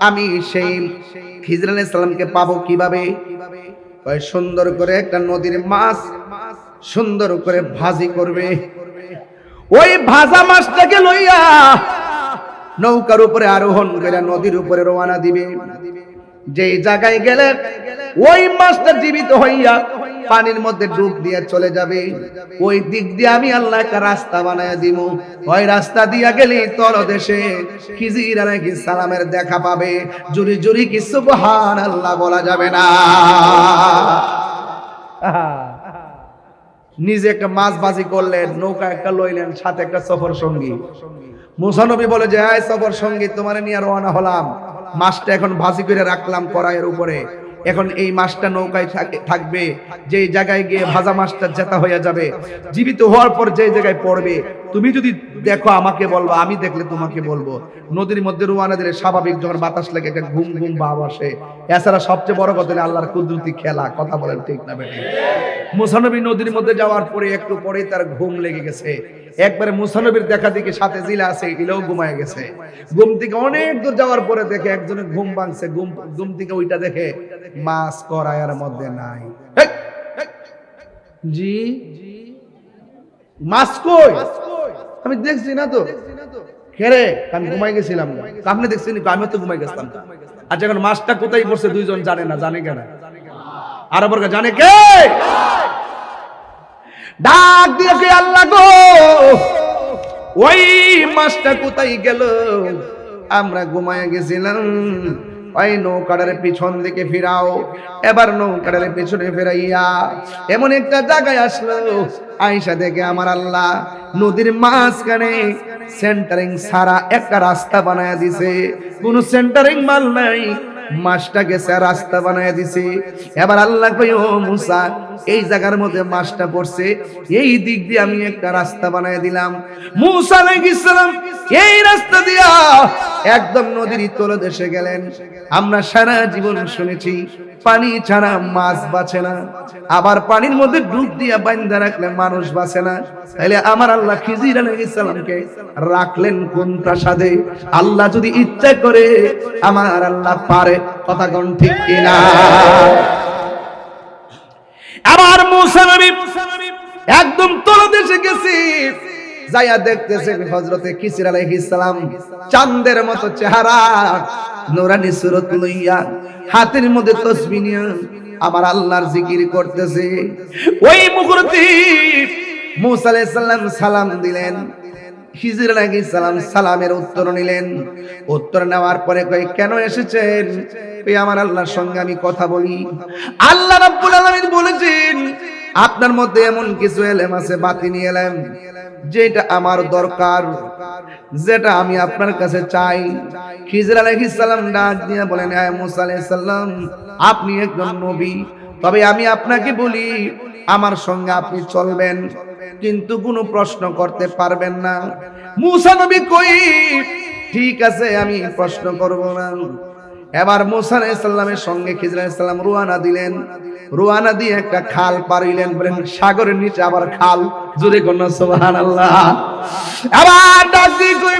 আমি সেই খিজির আলাইহিস সালামকে পাবো কিভাবে? কয় সুন্দর করে একটা নদীর মাছ সুন্দর করে ভাজি করবে, ওই ভাজা মাছটাকে লইয়া নৌকার উপরে আরোহণ করে নদীর উপরে রওনা দিবে। যেই জায়গায় গেলে ওই মাছটা জীবিত হইয়া পানির মধ্যে ডুব দিয়ে চলে যাবে, ওই দিক দিয়ে আমি আল্লাহ একটা রাস্তা বানায় দিব। ওই রাস্তা দিয়া গেলে তলদেশে খিজির আলাইহিস সালামের দেখা পাবে। জুরি জুরি কি সুবহানাল্লাহ বলা যাবে না? নিজে একটা মাছ ভাজি করলেন, নৌকা একটা লইলেন, সাথে একটা সফর সঙ্গী। মুসা নবী বলে যে এই সফর সঙ্গী, তোমার নিয়ে রওনা হলাম, মাছটা এখন ভাজি করে রাখলাম কড়াইয়ের উপরে, এখন এই মাছটা নৌকায় থাকবে, যে জায়গায় গিয়ে ভাজা মাছটা জেতা হয়ে যাবে, জীবিত হওয়ার পর যে জায়গায় পড়বে, তুমি যদি দেখো আমাকে বলবো, আমি দেখলে তোমাকে বলবো। নদীর মধ্যে রওনা দিলে স্বাভাবিক যখন বাতাস লাগে একটা ঘুম ঘুম ভাব আসে। এছাড়া সবচেয়ে বড় কথা হলো আল্লাহর কুদরতি খেলা। কথা বলেন ঠিক না বেঠিক? মুসা নবী নদীর মধ্যে যাওয়ার পরে একটু পরেই তার ঘুম লেগে গেছে। একবারে মুসা নবীর দেখা দেখি সাথে জিলা আছে, ইলেও ঘুমায় গেছে। ঘুম থেকে অনেক দূর যাওয়ার পরে দেখে একজনের ঘুম ভাঙছে, ঘুম থেকে ওইটা দেখে মাছ কড়াইয়ের মধ্যে নাই। জি মাছ কই? আমি দেখছি না তো। কেরে? আমি ঘুমাই গেছিলাম। আপনি দেখছেন? আমি তো ঘুমাই গেছিলাম। আচ্ছা এখন মাছটা কোথায় পড়ছে দুইজন জানে না, জানে কেন? আর বর্গা জানে কে? ডাক দিয়ে কে, আল্লাহ গো, ওই মাছটা কোথায় গেল? আমরা ঘুমায় গেছিলাম। ওই নৌকাটার পিছন দিকে ফিরাও। এবার নৌকাটার পিছনে ফিরাইয়া এমন একটা জায়গায় আসলো, আয়েশা দেখে আমার আল্লাহ নদীর মাঝখানে সেন্টারিং সারা একটা রাস্তা বানায় দিছে। কোন সেন্টারিং মাল নাই, মাছটাকে সে রাস্তা বানায় দিছে। এবার আল্লাহ কই, ও মুসা, এই জায়গার মধ্যে মাছটা পড়ছে, এই দিক দিয়ে আমি একটা রাস্তা বানায় দিলাম। মুসা আলাইহিস সালাম এই রাস্তা দিয়া একদম নদীর তলদেশে গেলেন। আমরা সারা জীবন শুনেছি পানি ছাড়া মাছ বাঁচে না, আবার পানির মধ্যে ডুব দিয়া বাঁধা রাখলে মানুষ বাঁচে না। তাহলে আমার আল্লাহ খিজির আলাইহিস সালামকে রাখলেন কোন প্রাসাদে? আল্লাহ যদি ইচ্ছা করে আমার আল্লাহ পারে। কথা কোন ঠিক কিনা? আবার মুসা নবী একদম তলদেশে গেছে, যাইয়া দেখতেছেন হযরতে খিজির আলাইহিস সালাম চাঁদের মতো চেহারা, নূরানি সুরত লইয়া হাতের মধ্যে তাসবিহ নিয়ে আমার আল্লাহর জিকির করতেছে। ওই মুহূর্তে মুসা আলাইহিস সালাম সালাম দিলেন। খিজির আলাইহিস সালাম সালামের উত্তর নিলেন। উত্তর নেওয়ার পরে কই, কেন এসেছেন? কই, আমার আল্লাহর সঙ্গে আমি কথা বলি। আল্লাহ রাব্বুল আলামিন বলেছেন, আপনার মধ্যে এমন কিছু ইলম আছে, বাতিনি ইলম, যেটা আমার দরকার, যেটা আমি আপনার কাছে চাই। খিজির আলাইহিস সালাম ডাক দিয়ে বলেন, হে মুসা আলাইহিস সালাম, আপনি একজন নবী, তবে আমি আপনাকে বলি, আমার সঙ্গে আপনি চলবেন, কিন্তু কোনো প্রশ্ন করতে পারবেন না। মুসা নবী কই, ঠিক আছে, আমি প্রশ্ন করব না। এবার মুসা আলাইহিস সালামের সঙ্গে খিজির আলাইহিস সালাম রওনা দিলেন। রওনা দিয়ে একটা খাল পার হইলেন। বলেন সাগরের নিচে আবার খাল, জোরে কোন সুবহানাল্লাহ। আবার ডাক দিয়ে কই,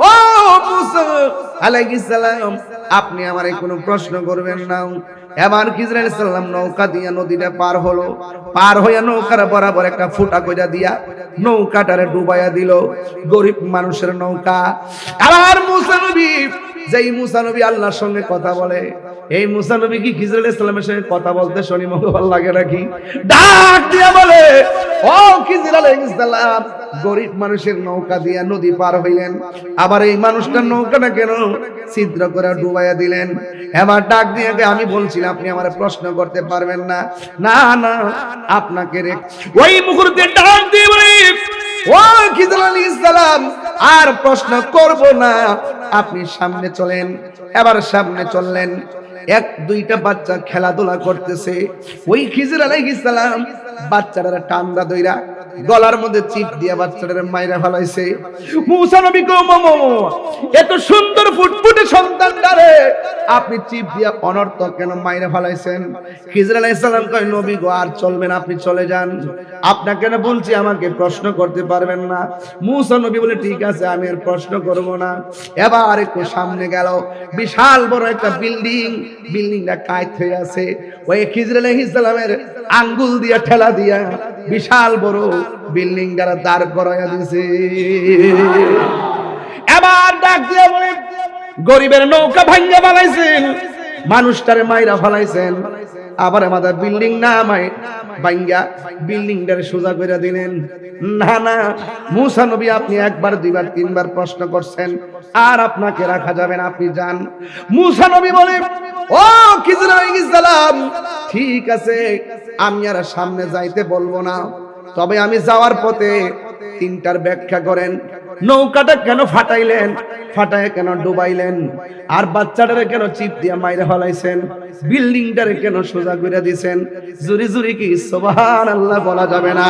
ও মুসা আলাইহিস সালাম, আপনি আমারে কোনো প্রশ্ন করবেন না। এবার খিজির আলাইহিস সালাম নৌকা দিয়া নদীটা পার হলো। পার হইয়া নৌকার বরাবর একটা ফুটা কইরা দিয়া নৌকাটারে ডুবাইয়া দিল। গরিব মানুষের নৌকা। আবার মুসা নবী, যেই মুসা নবী আল্লাহর সঙ্গে কথা বলে, এই মুসা নবী কি খিজির আলাইহিস সালামের সঙ্গে কথা বলতে শুনি মনে ভালো লাগে নাকি? ডাক দিয়া বলে, ও খিজির আলাইহিস সালাম গরীব মানুষের নৌকা দিয়া নদী পার হইলেন, আবার এই মানুষটার নৌকাটা কেন ছিদ্র করে ডুবাইয়া দিলেন। এবার ডাক দিয়ে আমি বলছিলাম আপনি আমার প্রশ্ন করতে পারবেন না, না না আপনাকে ওই মুহূর্তে ডাক দিয়ে বলে ও খিজির আলাইহিস সালাম আর প্রশ্ন করব না, আপনি সামনে চলেন। এবার সামনে চললেন, এক দুইটা বাচ্চা খেলাধুলা করতেছে। ওই খিজির আলাইহিস সালাম বাচ্চাটারে টান্দা দইরা গলার মধ্যে চিপ দিয়া বাচ্চাটারে মাইরা ফেলাইছে। মুসা নবী কো মামা এত সুন্দর ফুটফুটে সন্তানটারে আপনি চিপ দিয়া অনর্থক কেন মাইরা ফেলাইছেন? খিজির আলাইহিস সালাম কয় নবী গো আর চলবেন, আপনি চলে যান, আপনাকে কেন বলছি আমাকে প্রশ্ন করতে পারবেন না। মুসা নবী বলে ঠিক আছে আমি আর প্রশ্ন করব না। এবার একটু সামনে গেল, বিশাল বড় একটা বিল্ডিংটা কায়ত হয়ে আছে। ওই খিজির আলাইহিস সালামের আঙ্গুল দিয়া ঠেলা দিয়া বিশাল বড় বিল্ডিংটা দাঁড় করাইয়া দিয়েছে। এবার ডাক দিয়া বলে গরিবের নৌকা ভাঙ্গা ফেলাইছেন, মানুষটারে মাইরা ফেলাইছেন, আবার আমাদের বিল্ডিং না ভাঙ্গা বিল্ডিংটারে সোজা করে দিলেন। না না মুসা নবী আপনি একবার দুইবার তিনবার প্রশ্ন করছেন, আর আপনাকে রাখা যাবে না, আপনি যান। মুসা নবী বলে ও খিজির আলাইহিস সালাম ঠিক আছে আমি আর সামনে যাইতে বলবো না, তবে আমি যাওয়ার পথে তিনটার ব্যাখ্যা করেন। নৌকাটা কেন ফাটাইলেন, ফাটায় কেন ডুবাইলেন, আর বাচ্চাটারে কেন চিপ দিয়া মাইরে ফেলাইছেন, বিল্ডিংটারে কেন সোজা করে দিয়েছেন? জুরি জুরি কি সুবহানাল্লাহ বলা যাবে না?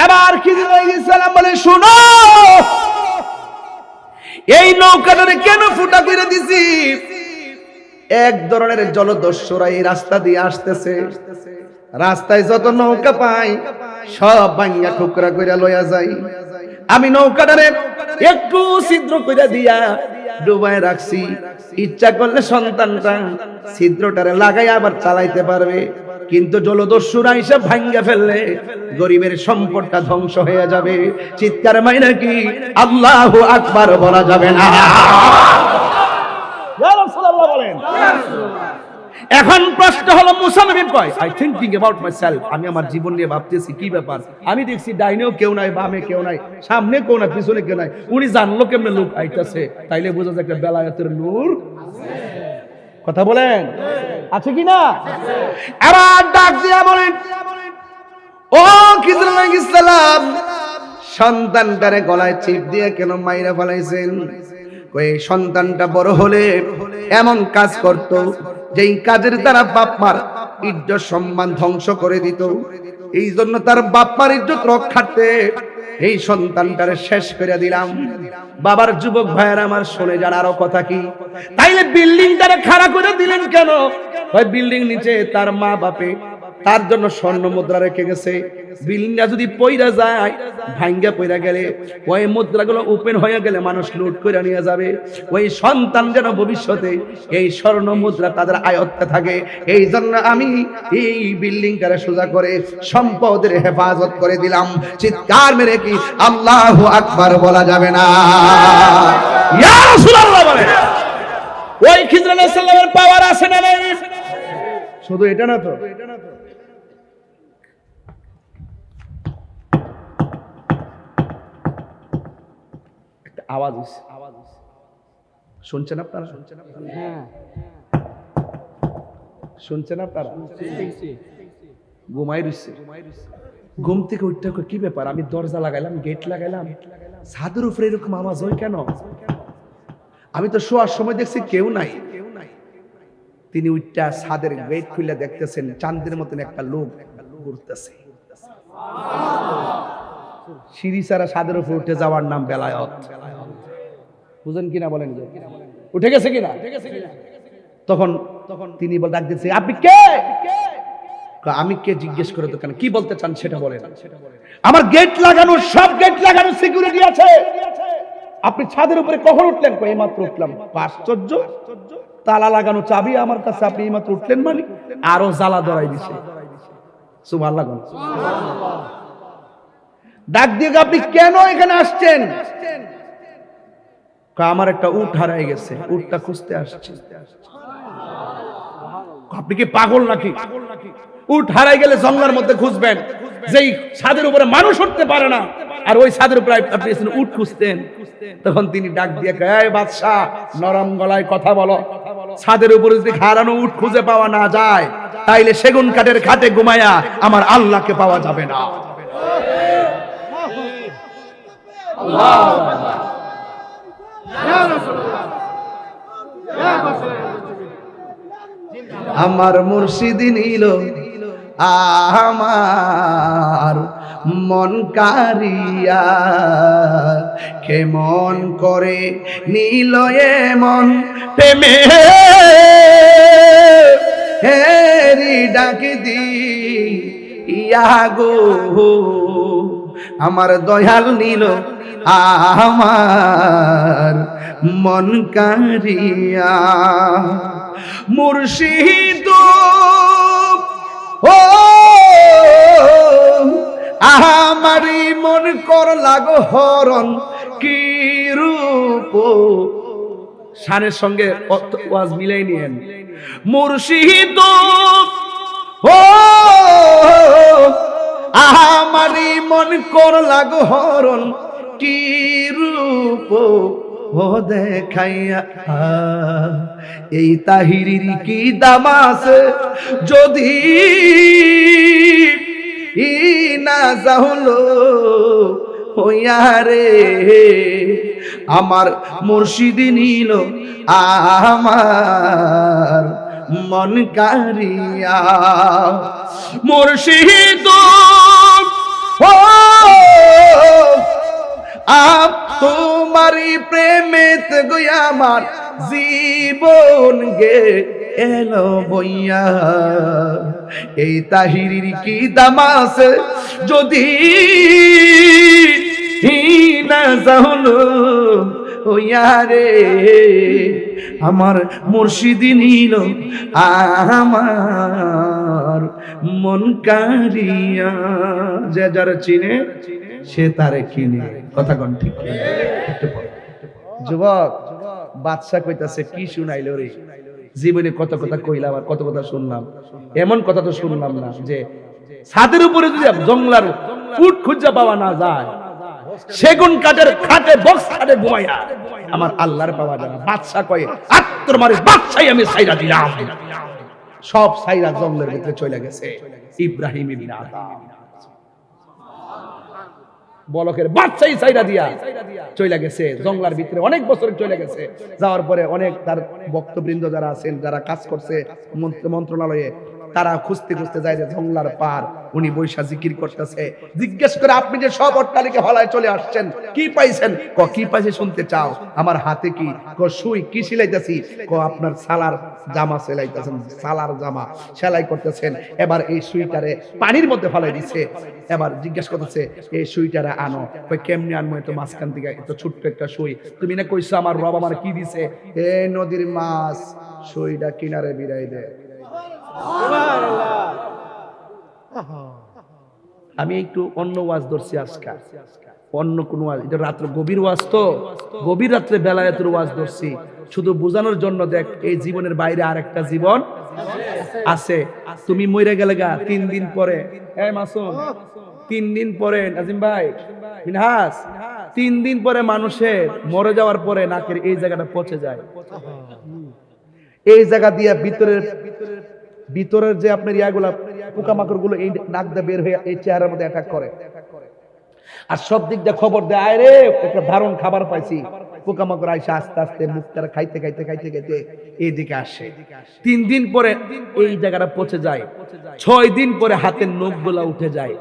এবার খিজির আলাইহিস সালাম বলে শুনো, এই নৌকাটারে কেন ফুটা করে দিছি? এক ধরনের জলদস্যুরা এই রাস্তা দিয়ে আসতেছে, রাস্তায় যত নৌকা পাই সব ভাঙ্গা টুকরা কইরা লইয়া যাই। আমি নৌকাটারে একটু ছিদ্র কইরা দিয়া ডুবায় রাখছি, ইচ্ছা করলে সন্তানটা ছিদ্রটারে লাগাই আবার চালাইতে পারবে, কিন্তু জলদস্যুরা এসে ভাঙ্গা ফেললে গরিবের সম্পদটা ধ্বংস হয়ে যাবে। চিৎকার মাইনা কি আল্লাহু আকবার বলা যাবে না? ইয়া রাসূলুল্লাহ বলেন। এখন প্রশ্ন হলো মুসা নবী কয় আই থিংকিং অ্যাবাউট মাইসেলফ, আমি আমার জীবন নিয়ে ভাবতেছি কি ব্যাপার, আমি দেখছি ডাইনেও কেউ নাই, বামে কেউ নাই, সামনে কেউ নাই, পিছনে কেউ নাই, উনি জানলো কেমনে লোক আইতাছে? তাইলে বোঝা যায় একটা বেলায়েতের নূর আছে। কথা বলেন আছে কি না? এবার ডাক দিয়া বলেন ও খিজির আলাইহিস সালাম সন্তানটারে গলায় চিপ দিয়ে কেন মাইরা ফেলাইছেন? কই সন্তানটা বড় হলে এমন কাজ করত যেই কাজের দ্বারা বাপ মার ইজ্জত সম্মান ধ্বংস করে দিত, এই জন্য তার বাপ মার ইজ্জত রক্ষার্থে এই সন্তানটারে শেষ করে দিলাম। বাবার যুবক ভাইয়েরা আমার শুনে যান আরো কথা কি, তাইলে বিল্ডিংটারে খাড়া করে দিলেন কেন? ওই বিল্ডিং নিচে তার মা বাপে তার জন্য স্বর্ণ মুদ্রা রেখে গেছে, বিল্ডিংটা যদি পইরা যায় ভাঙ্গা পইরা গেলে ওই মুদ্রাগুলো ওপেন হয়ে গেলে মানুষ লুট করে নিয়ে যাবে, ওই সন্তান যেন ভবিষ্যতে এই স্বর্ণ মুদ্রা তাদের আয়ত্তে থাকে। এই জন্য আমি এই বিল্ডিংটারে সোজা করে সম্পদের হেফাজত করে দিলাম। চিৎকার মেরে কি আল্লাহু আকবার বলা যাবে না? ইয়া রাসূলুল্লাহ বলেন ওই খিজির আলাইহিস সালামের পাওয়ার আছে না নাই? শুধু এটা না তো, আওয়াজ শুনছেন আপনারা? হ্যাঁ শুনছেন আপনারা? ঘুমাই রইছে, ঘুম থেকে উঠতে কি ব্যাপার, আমি দরজা লাগাইলাম, গেট লাগাইলাম, ছাদের উপরে এরকম আওয়াজ হয় কেন? আমি তো শোয়ার সময় দেখছি কেউ নাই। তিনি উঠটা ছাদের গেট খুলে দেখতেছেন চাঁদের মতন একটা লোক ঘুরতেছে। সিঁড়ি ছাড়া ছাদের উপরে উঠে যাওয়ার নাম বেলায়েত। বুঝেন কিনা বলেন? উঠে গেছে কিনা? তখন তিনি বল ডাক দিচ্ছে আপনি কে? আমি কে জিজ্ঞেস করে দোকানে কি বলতে চান সেটা বলেন। আমার গেট লাগানো, সব গেট লাগানো, সিকিউরিটি আছে, আপনি ছাদের উপরে কখন উঠলেন? এই মাত্র উঠলাম। আশ্চর্য, তালা লাগানো চাবি আমার কাছে, আপনি এই মাত্র উঠলেন মানে? আরো জ্বালা ধরাই দিছে। সুবহানাল্লাহ। ডাক দিয়ে আপনি কেন এখানে আসছেন? আমার একটা উট হারাই গেছে, উটটা খুঁজতে আসছে। আপনি কি পাগল নাকি? উট হারাই গেলে জঙ্গলের মধ্যে খুঁজবেন, যেই ছাদের উপরে মানুষ উঠতে পারে না, আর ওই ছাদের উপরে আপনি উট খুঁজতেন, তখন তিনি ডাক দিয়ে কয়, এই বাদশা, নরম গলায় কথা বলো, ছাদের উপরে যদি হারানো উট খুঁজে পাওয়া না যায়, তাইলে সেগুন কাঠের খাটে ঘুমায়া আমার আল্লাহকে পাওয়া যাবে না। আমার মুর্শিদ নিল আমার মন কারিয়া, কেমন করে নীল এমন প্রেমে হেরি ডাক দি ইয়া গো, আমার দয়াল নীল আমার মন কারিয়া। মুর্শিদ ও আমারি মন কর লাগো হরণ, কি রূপ শানের সঙ্গে ওয়াজ মিলাই নিয়েন। মুর্শিদ ও আমারি মন কর লাগো হরণ, কি রূপ ও দেখাইয়া, এই তাহিরির কি দাম আছে যদি না যাহলো হইয়া রে, আমার মুর্শিদ নিল আমার মন কারিয়া। মুর্শিদ ও তোমারি প্রেমেত গো আমার জীবন গে এলো বইয়া, এই তাহিরির কি দাম আছে যদি না জাহলো হইয়া রে, আমার মুর্শিদ নিল আমার মন কারিয়া। যে যারা চিনে সে তারে কিনে, কথা কোন ঠিক? যুবক বাদশা কইতাছে, কি শুনাইলো রে, জীবনে কত কথা কইলাম আর কত কথা শুনলাম, এমন কথা তো শুনলাম না যে ছাদের উপরে যদি জঙ্গলার উট খুঁজে পাওয়া না যায়, সেগুন কাঠের খাটে বক্স খাটে ঘুমাইয়া আমার আল্লাহর পাওয়া যায় না। বাদশা কয়ে, আত্মর মারে বাদশাই আমি সাইরা দিলাম। সব সাইরা জঙ্গলের ভিতরে চলে গেছে। ইব্রাহিম ইবনে আদম বলকের বাদশাই সাইরা দিয়া চলে গেছে জঙ্গলার ভিতরে, অনেক বছর চলে গেছে। যাওয়ার পরে অনেক তার ভক্তবৃন্দ যারা আছেন, যারা কাজ করছে মন্ত্রণালয়ে, তারা খুঁজতে খুঁজতে যায় যে জঙ্গলার পার, উনি বৈশা জিকির করতেছে। জিজ্ঞেস করে, আপনি যে সব অট্টালিকা হলায় চলে আসছেন, কি পাইছেন? ক কি পাইছে শুনতে চাও? আমার হাতে কি? ক সুই। কি সিলাইতেছি? ক আপনার সালার জামা সেলাইতেছেন, সালার জামা সেলাই করতেছেন। এবার এই সুইটারে পানির মধ্যে ফেলাই দিচ্ছে। এবার জিজ্ঞেস করতেছে, এই সুইটারে আনো। কই কেমনে আনবো? এত মাঝখান থেকে এত ছোট্ট একটা সুই, তুমি না কইছো আমার রব আমার কি দিছে? এই নদীর মাছ সুইটা কিনারে বিরাই দেয়। আমি একটু অন্য ওয়াজ ধরছি আজকে, অন্য কোন ওয়াজ, এটা রাত্র গভীর ওয়াজ, তো গভীর রাত্রে বেলায়েতের ওয়াজ ধরছি শুধু বোঝানোর জন্য। দেখ, এই জীবনের বাইরে আরেকটা জীবন আছে। তুমি মরে গেলে গা 3 দিন পরে, এই মাসুম 3 দিন পরে, নাজিম ভাই মিনহাস 3 দিন পরে মানুষের মরে যাওয়ার পরে নাকের এই জায়গাটা পচে যায়। এই জায়গা দিয়ে ভিতরের যে আপনার ইয়াগুলা পোকামাকড় গুলো এই নাক দিয়ে বের হয়ে এই চেহারার মধ্যে অ্যাটাক করে, আর সব দিক দিয়ে খবর দেয়, আয় রে একটা দারুণ খাবার পাইছি। পোকামাকড় আইসা আস্তে আস্তে মুখটা খাইতে খাইতে খাইতে খাইতে এইদিকে আসে। 3 দিন পরে এই জায়গাটা পচে যায়। 6 দিন পরে হাতের নখ গুলা উঠে যায়।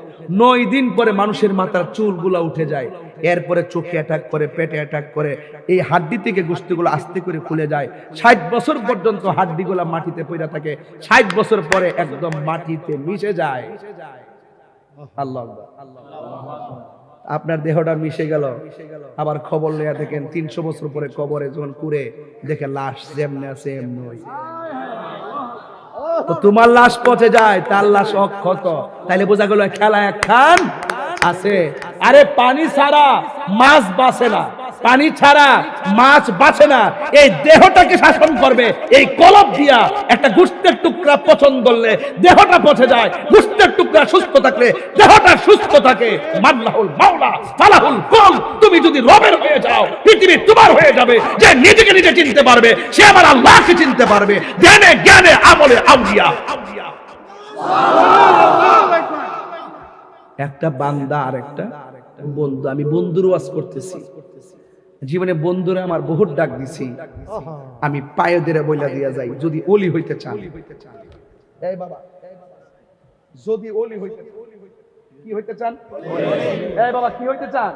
9 দিন পরে মানুষের মাথার চুল গুলা উঠে যায়। এরপরে চোখে অ্যাটাক করে, পেটে অ্যাটাক করে, এই হাড্ডি থেকে গোষ্ঠীগুলো আস্তে করে খুলে যায়। 60 বছর পর্যন্ত হাড্ডিগুলা মাটিতে পড়ে থাকে। 60 বছর পরে একদম মাটিতে মিশে যায়। আল্লাহ আপনার দেহটা মিশে গেল। আবার খবর লইয়া দেখেন 300 বছর পরে কবরে যখন কুড়ে দেখে লাশ যেমনে আছে এমনি। তো তোমার লাশ পচে যায়, তার লাশ অক্ষত, তাইলে বোঝা গেল খেলা একখান আছে। আরে পানি ছাড়া মাছ বাঁচে না, পানি ছাড়া মাছ বাঁচে না। এই দেহটাকে শাসন করবে এই কলব দিয়া। একটা গোশতের টুকরা পচন করলে দেহটা পচে যায়, গোশতের টুকরা সুস্থ থাকলে দেহটা সুস্থ থাকে। মাল্লাহুল মাওলা ফালাহুল কুল। তুমি যদি রবের হয়ে যাও, পৃথিবী তোমার হয়ে যাবে। যে নিজেকে নিজে চিনতে পারবে সে আমার আল্লাহকে চিনতে পারবে। জ্ঞানে জ্ঞানে আমলে আউলিয়া। একটা বান্দা আর একটা বন্ধু। আমি বন্ধুর ওয়াজ করতেছি, জীবনে বন্ধুরা আমার বহুত ডাক দিছি। আমি পায়ে ধরে বইলা দিয়া যাই, যদি ওলি হইতে চান, এই বাবা যদি ওলি হইতে কি হইতে চান, এই বাবা কি হইতে চান,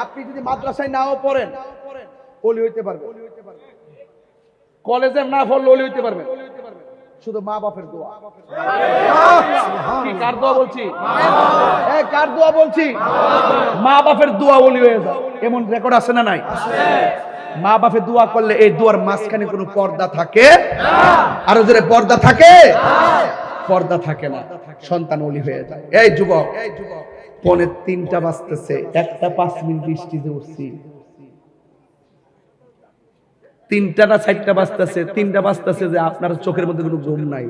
আপনি যদি মাদ্রাসায় নাও পড়েন ওলি হইতে পারবেন, কলেজে না পড়লে ওলি হইতে পারবেন। শুধু মা বাপের দোয়া। কি কার দোয়া বলছি? এই কার দোয়া বলছি? মা বাপের দোয়া ওলি হয়ে যায়, এমন রেকর্ড আছে না নাই? মা বাপের দোয়া করলে এই দোয়ার মাঝখানে কোনো পর্দা থাকে না। আরো জোরে পর্দা থাকে? পর্দা থাকে না, সন্তান ওলি হয়ে যায়। এই যুবক, 2:45 বাজতেছে, 1:05 বৃষ্টিতে উঠছি, 3টা না 4টা বাজতেছে, 3টা বাজতেছে যে আপনার চোখের মধ্যে কোনো ঘুম নাই।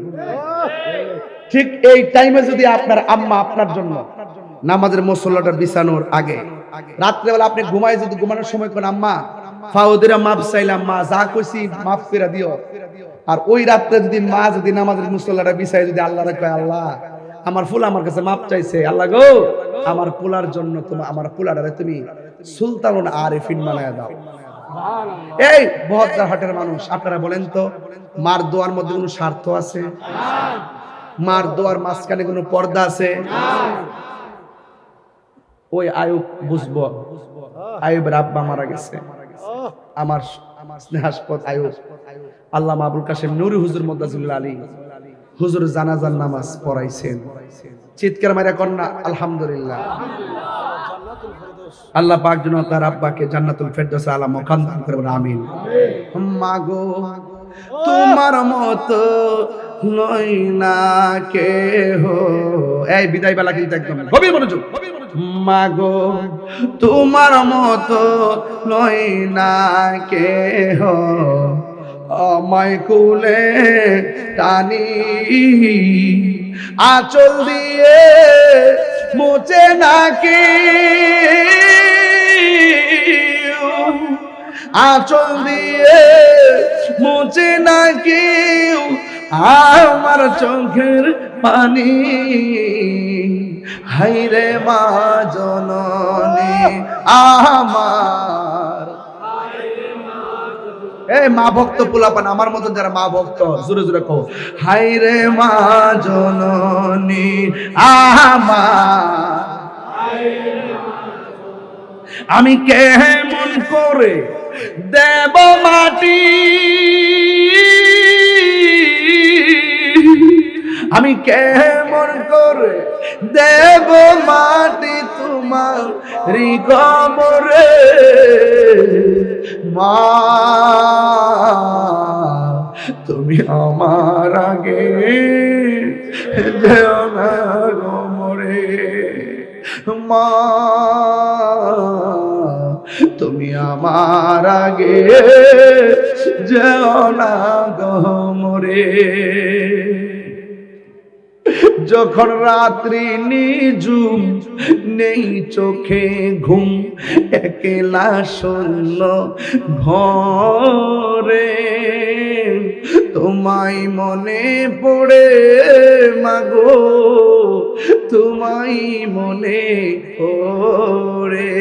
ঠিক এই টাইমে যদি আপনার আম্মা আপনার জন্য নামাজের মুসল্লাটা বিছানোর আগে রাত্রেবেলা আপনি ঘুমায়, যদি ঘুমানোর সময় কোন আম্মা ফাউদিরা মাফ চাইলাম, মা যা কইছি মাফ করে দিও, আর ওই রাত্রে যদি মা যদি নামাজের মুসল্লাটা বিছায় যদি আল্লাহরে কয়, আল্লাহ আমার ফুল আমার কাছে মাফ চাইছে, আল্লাহ গো আমার পোলার জন্য আমার পোলাটারে তুমি সুলতানুল আরিফিন বানায় দাও। এই বহদ্দারহাটের মানুষ, আপনারা বলেন তো, মার দোয়ার মধ্যে কোনো স্বার্থ আছে? মার দোয়ার মাঝখানে কোনো পর্দা আছে? ওই আয়ুব বুঝবো, আয়ুবের আব্বা মারা গেছে, আমার স্নেহাস্পদ আয়ুব। আল্লামা আবুল কাশেম নুরি হুজুর মুদাজ্জিল আলী হুজুর জানাজার নামাজ পড়াইছেন। চিৎকার মারা কন্যা আলহামদুলিল্লাহ। আল্লাহ পাক যেন তার আব্বাকে জান্নাতুল ফেরদৌস আলা মাকাম দান করবেন, আমিন। মাগো তোমার মতো নই না কেহ। এই বিদায় বেলা কিন্তু একদম গভীর মনোযোগ। মাগো তোমার মতো নই না কেহ, আমায় কুলে টানি আঁচল দিয়ে মুছে নাকি, আঁচল দিয়ে মুছে নাকি আমার চোখের পানি। হাইরে মা জননী আমার। এই মা ভক্ত পোলাপান আমার মতন যারা মা ভক্ত, জোরে জোরে কও, হাইরে মা জননী আমার। আমি কেমন করে দেব মাটি, আমি কেমন করে দেব মাটি তোমার কবরে। মা তুমি আমার আগে যেও না গো মরে, মা তুমি আমার আগে যেও না গো মরে। যখন রাত্রি নিঝুম নেই চোখে ঘুম, একলা শূন্য ঘরে তোমায় মনে পড়ে মাগো, তোমায় মনে পড়ে।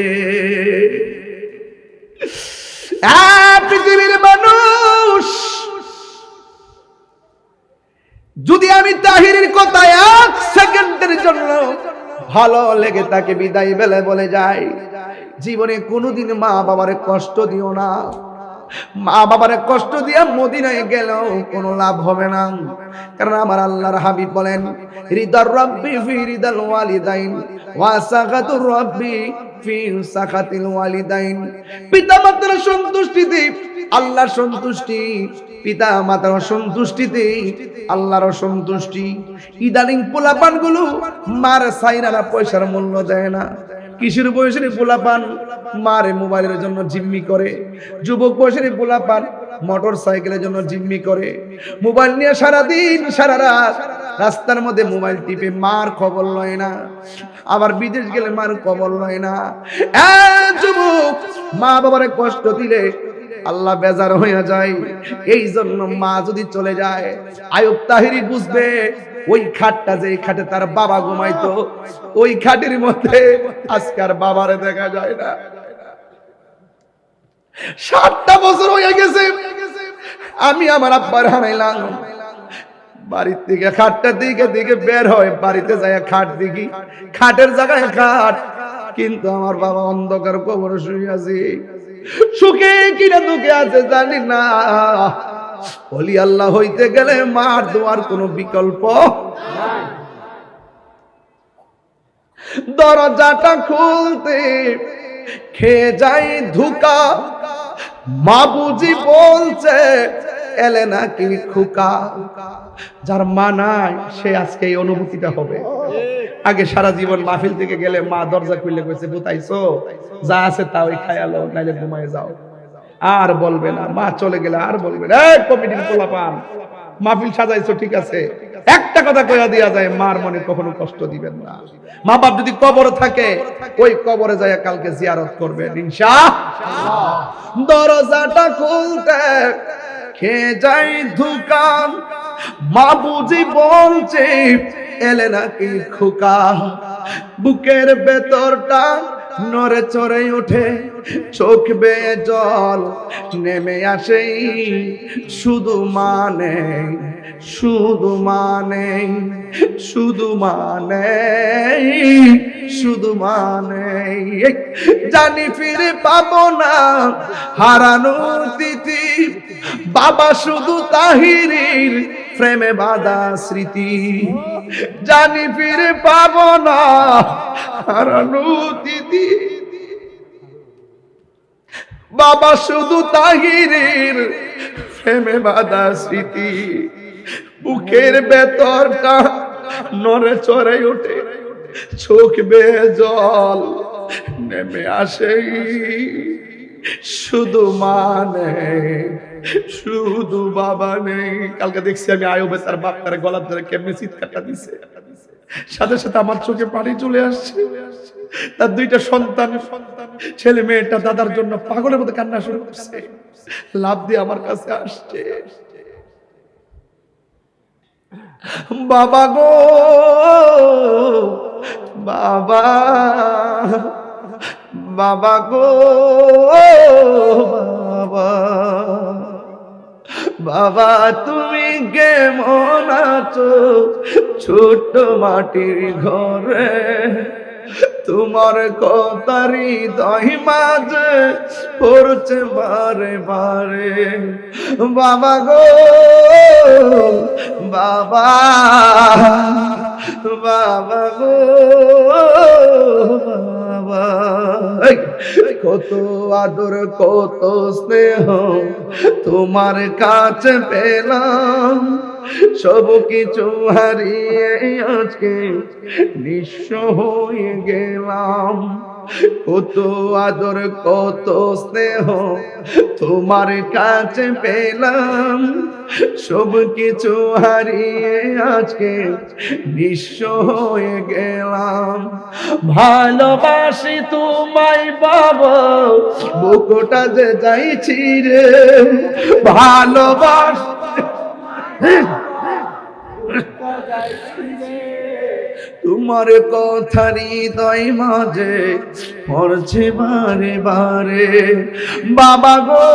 পৃথিবীর মানুষ যদি আমি তাহিরের কথা 1 সেকেন্ডের জন্য ভালো লেগে তাকে বিদায় বেলা বলে যাই, জীবনে কোনোদিন মা বাবারে কষ্ট দিও না। মা বাবারে কষ্ট দিয়া মদিনায় গেলেও কোনো লাভ হবে না, কারণ আমার আল্লাহর হাবিব বলেন, রিদার রাব্বি ফি রিদাল ওয়ালিদাইন ওয়া সাখাতুর রাব্বি ফি সাখাতিল ওয়ালিদাইন। পিতা মাতার সন্তুষ্টিতে আল্লাহর সন্তুষ্টি, পিতা মাতার সন্তুষ্টিতে আল্লাহর সন্তুষ্টি। ইদানিং পোলাপান গুলো মার সাইরারা পয়সার মূল্য দেয় না। কিসের বয়সের পোলাপান মারে মোবাইলের জন্য জিম্মি করে, যুবক বয়সের পোলাপান মোটর সাইকেলের জন্য জিম্মি করে, মোবাইল নিয়ে সারাদিন সারা রাত রাস্তার মধ্যে মোবাইল টিপে, মার খবর লয় না। আবার বিদেশ গেলে মার খবর লয় না। যুবক, মা বাবারে কষ্ট দিলে আল্লাহ বেজার হয়ে যায়। এই জন্য মা যদি চলে যায়, আয়ুব তাহিরি বুঝবে ওই খাটটা যে খাটে তার বাবা ঘুমাইতো, ওই খাটের মধ্যে আজকার বাবারে দেখা যায় না। 60টা বছর হয়ে গেছে আমি আমার আব্বার হারাইলাম। বাড়ির থেকে খাটটা দিকে বের হয়, বাড়িতে যায় খাট দেখি, খাটের জায়গায় খাট, কিন্তু আমার বাবা অন্ধকার কবরে শুয়ে আছে। সুখে কিনা দুঃখে আছে জানি না। ওলি আল্লাহ হইতে গেলে মার দোয়ার কোনো বিকল্প নাই। দরজাটা খুলতে খেয়ে যাই ধোঁকা, মা বুঝি বলছে এলে নাকি খোকা। যার মা নাই সে আজকে এই অনুভূতিটা হবে। আগে সারা জীবন মাহফিল থেকে গেলে মা দরজা খুলে কইছে বুতাইছো, যা আছে তা ওই খায়ালো, নাইলে ঘুমায় যাও। আর বলবে না, মা চলে গেলে আর বলবে না, এই কমিটির পোলাপান মাহফিল সাজাইছো ঠিক আছে, একটা কথা কইয়া দিয়া যায়, মার মনে কখনো কষ্ট দিবেন না। মা বাপ যদি কবরে থাকে, ওই কবরে যায় কালকে জিয়ারত করবেন ইনশাআল্লাহ। দরজাটা খুলতে খেয়ে যাই ধোঁকা, মা বুঝি বলছে এলে নাকি খোকা। বুকের ভেতরটা নড়ে চড়ে ওঠে, চোখ বেয়ে জল নেমে আসে, শুধু মানে শুধু মানে শুধু মানে শুধু মানে জানি ফিরে পাবো না হারানোর তিথি, বাবা শুধু তাহিরির প্রেমে বাঁধা স্মৃতি। জানি ফিরে পাবো না হারানোর তিথি, বাবা শুধু তাহিরির প্রেমে বাঁধা স্মৃতি। বুকের ভেতরটা নড়ে চড়ে ওঠে, চোখ বেয়ে জল নেমে আসে, শুধু মানে শুধু বাবা নেই। কালকে দেখছি আমি আয়ুবে তার বাপ তার গলার ধরে কেমনে চিৎকারটা দিছে, সাথে সাথে আমার চোখে পানি চলে আসছে। তার দুইটা সন্তান, ছেলে মেয়েটা দাদার জন্য পাগলের মতো কান্না শুরু করছে, লাভ দিয়ে আমার কাছে আসছে। বাবা গো বাবা, বাবা গো বাবা, বাবা তুমি কেমন আছো ছোট্ট মাটির ঘরে, তোমার কথারি দহি মাঝে পড়ছে বারে বারে। বাবা গো বাবা, বাবা গো বাবা, কত আদর কত স্নেহ তোমার কাছে পেলাম, সব কিছু হারিয়ে আজকে নিঃস্ব হয়ে গেলাম। কত আদর কত স্নেহ তোমার কাছে পেলাম, সব কিছু হারিয়ে আজকে নিঃস্ব হয়ে গেলাম। ভালোবাসি তোমায় বাবা, বুকটা যে যাইছি রে, ভালোবাসি তোমার কথা হৃদয় মাঝে পড়ছে বারে বারে। বাবা গো